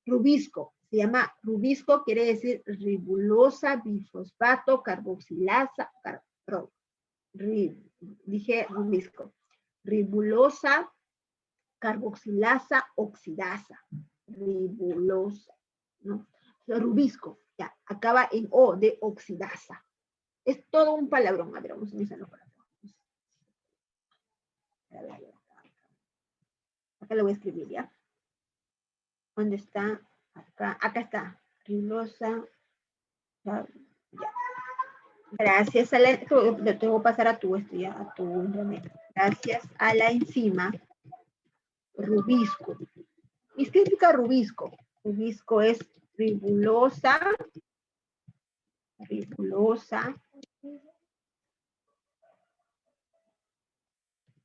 Rubisco, se llama rubisco, quiere decir ribulosa bifosfato carboxilasa, dije rubisco, ribulosa carboxilasa oxidasa, ribulosa, ¿no? Rubisco, ya, acaba en O de oxidasa. Es todo un palabrón. A ver, vamos a empezarlo por acá. A ver, acá lo voy a escribir, ¿ya? ¿Dónde está? Acá está. Ribulosa. Ya. Gracias a la, te voy a pasar a tu internet. Gracias a la enzima rubisco. ¿Y qué significa rubisco? Rubisco es ribulosa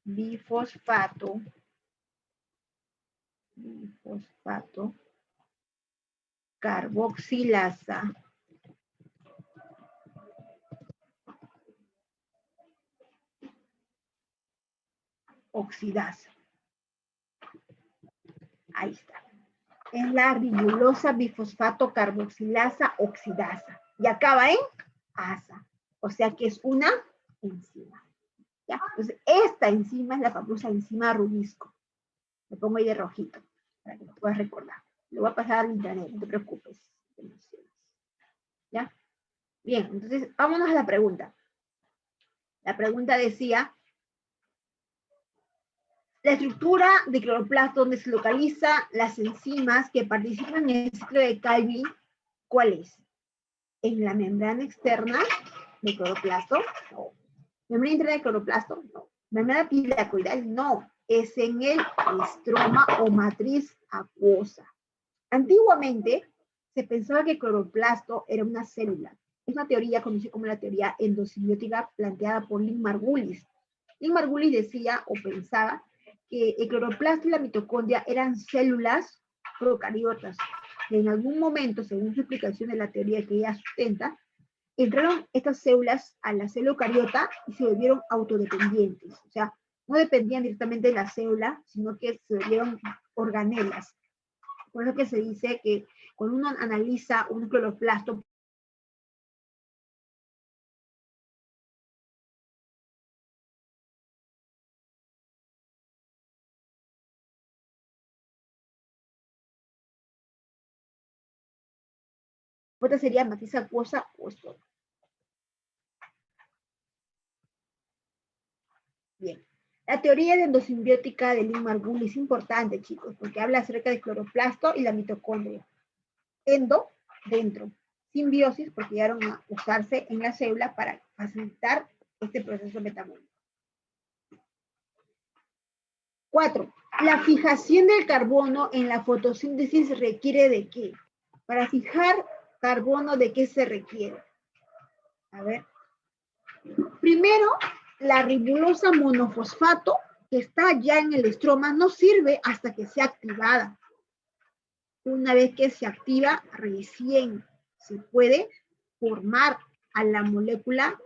bifosfato carboxilasa oxidasa. Ahí está. Es la ribulosa bifosfato carboxilasa oxidasa. Y acaba en asa. O sea que es una enzima. ¿Ya? Entonces, esta enzima es la famosa enzima rubisco. Lo pongo ahí de rojito para que lo puedas recordar. Lo voy a pasar al internet, no te preocupes. ¿Ya? Bien, entonces vámonos a la pregunta. La pregunta decía, la estructura de cloroplasto donde se localizan las enzimas que participan en el ciclo de Calvin, ¿cuál es? ¿En la membrana externa del cloroplasto? No. ¿Membrana interna del cloroplasto? No. ¿Membrana pilacoidal? No. Es en el estroma o matriz acuosa. Antiguamente se pensaba que el cloroplasto era una célula. Es una teoría conocida como la teoría endosimbiótica planteada por Lynn Margulis. Lynn Margulis decía o pensaba que el cloroplasto y la mitocondria eran células procariotas. Que en algún momento, según su explicación de la teoría que ella sustenta, entraron estas células a la célula eucariota y se volvieron autodependientes. O sea, no dependían directamente de la célula, sino que se volvieron organelas. Por eso que se dice que cuando uno analiza un cloroplasto, pues sería matriz acuosa o estroma. Bien. La teoría de endosimbiótica de Lynn Margulis es importante, chicos, porque habla acerca del cloroplasto y la mitocondria. Endo, dentro. Simbiosis, porque llegaron a usarse en la célula para facilitar este proceso metabólico. 4. La fijación del carbono en la fotosíntesis requiere de qué? Para fijar carbono, ¿de qué se requiere? A ver. Primero, la ribulosa monofosfato, que está ya en el estroma, no sirve hasta que sea activada. Una vez que se activa, recién se puede formar a la molécula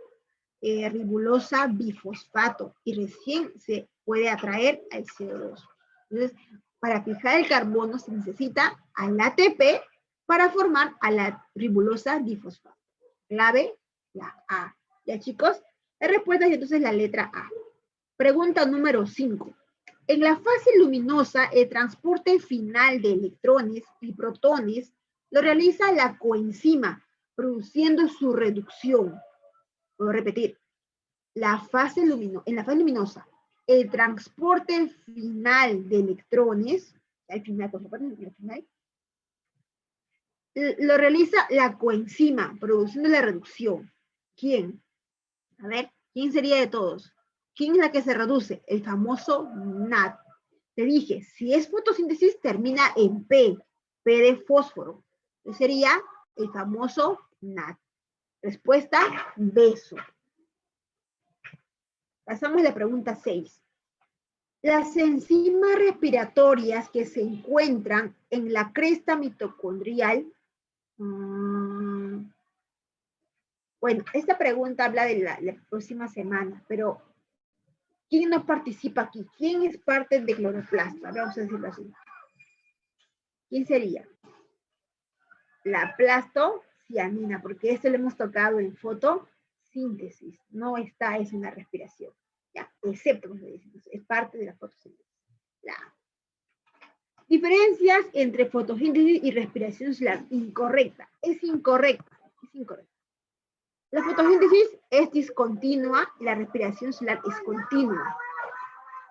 ribulosa bifosfato y recién se puede atraer al CO2. Entonces, para fijar el carbono se necesita al ATP para formar a la ribulosa bifosfato. Clave, la A. ¿Ya, chicos? La respuesta es entonces la letra A. Pregunta número 5. En la fase luminosa, el transporte final de electrones y protones lo realiza la coenzima, produciendo su reducción. Puedo repetir. En la fase luminosa, el transporte final de electrones, al final, lo realiza la coenzima, produciendo la reducción. ¿Quién? A ver, ¿quién sería de todos? ¿Quién es la que se reduce? El famoso NAD. Te dije, si es fotosíntesis, termina en P de fósforo. Entonces sería el famoso NAD. Respuesta, beso. Pasamos a la pregunta 6. Las enzimas respiratorias que se encuentran en la cresta mitocondrial. Bueno, esta pregunta habla de la próxima semana, pero ¿quién no participa aquí? ¿Quién es parte de cloroplasta? Vamos a decirlo así. ¿Quién sería? La plastocianina, porque esto lo hemos tocado en fotosíntesis. No está, es una respiración. Ya, excepto, es parte de la fotosíntesis. Diferencias entre fotosíntesis y respiración solar. Incorrecta. Es incorrecta. Es incorrecta. La fotosíntesis es discontinua y la respiración solar es continua.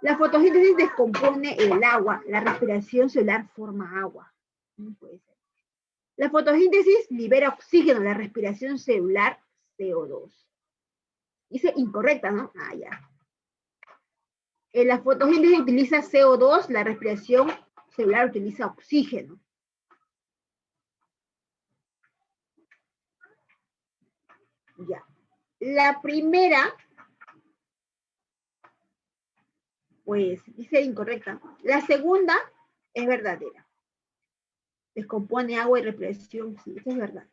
La fotosíntesis descompone el agua, la respiración solar forma agua. No puede ser. La fotosíntesis libera oxígeno, la respiración celular CO2. Dice incorrecta, ¿no? Ah, ya. La fotosíntesis utiliza CO2, la respiración celular utiliza oxígeno. Ya. La primera, pues, dice incorrecta. La segunda es verdadera. Descompone agua y respiración, sí, eso es verdad.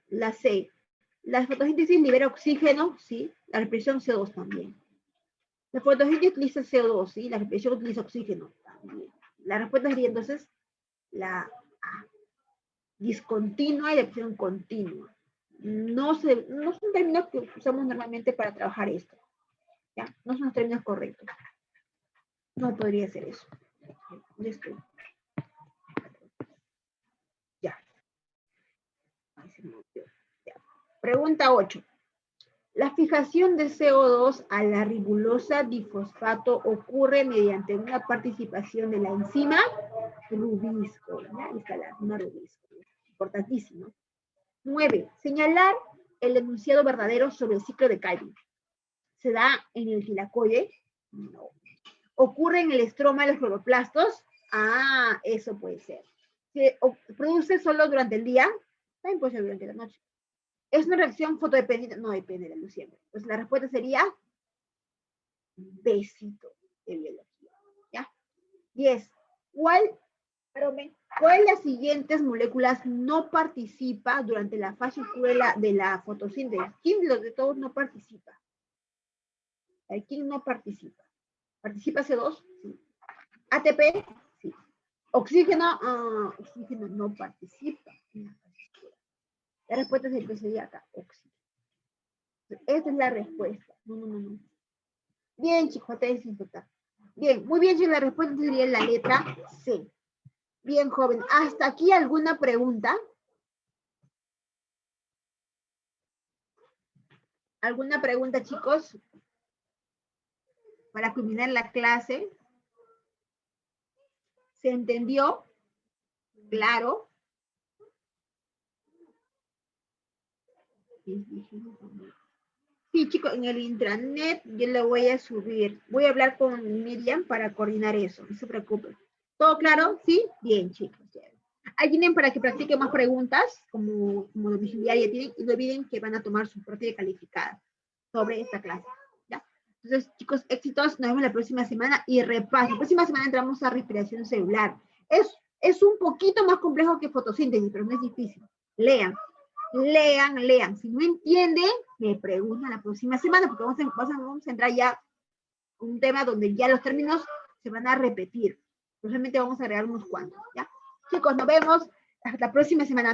La C. La fotosíntesis libera oxígeno, sí. La respiración CO2 también. La fotosíntesis utiliza CO2, sí. La respiración utiliza oxígeno también. La respuesta sería entonces la A. Discontinua y la respiración continua. No son términos que usamos normalmente para trabajar esto. ¿Ya? No son los términos correctos. No podría ser eso. Listo. Ya. Pregunta 8. La fijación de CO2 a la ribosa difosfato ocurre mediante una participación de la enzima rubisco. ¿Ya? Ahí está la enzima rubisco. Importantísimo. 9. Señalar el enunciado verdadero sobre el ciclo de Calvin. ¿Se da en el tilacoide? No. ¿Ocurre en el estroma de los cloroplastos? Ah, eso puede ser. ¿Se produce solo durante el día? También puede ser durante la noche. ¿Es una reacción fotodependiente? No depende de la luz siempre. Pues la respuesta sería besito de biología. ¿Ya? 10. ¿Cuál de las siguientes moléculas no participa durante la fase oscura de la fotosíntesis? ¿Quién de los de todos no participa? ¿Quién no participa? ¿Participa C2? Sí. ¿ATP? Sí. ¿Oxígeno? Oxígeno no participa en la fase oscura. La respuesta sería acá, oxígeno. Esta es la respuesta. No. Bien, chicos, te desinfectar. Bien, muy bien, chicos, la respuesta sería la letra C. Bien, joven. ¿Hasta aquí alguna pregunta? ¿Alguna pregunta, chicos? Para culminar la clase. ¿Se entendió? Claro. Sí, chicos, en el intranet yo lo voy a subir. Voy a hablar con Miriam para coordinar eso. No se preocupen. ¿Todo claro? ¿Sí? Bien, chicos. Ahí tienen para que practiquen más preguntas, como domiciliaria tienen, y no olviden que van a tomar su propia calificada sobre esta clase. ¿Ya? Entonces, chicos, éxitos. Nos vemos la próxima semana y repaso. La próxima semana entramos a respiración celular. Es un poquito más complejo que fotosíntesis, pero no es difícil. Lean. Si no entienden, me preguntan la próxima semana, porque vamos a entrar ya a un tema donde ya los términos se van a repetir. Solamente vamos a agregar unos cuantos, ¿ya? Chicos, nos vemos hasta la próxima semana.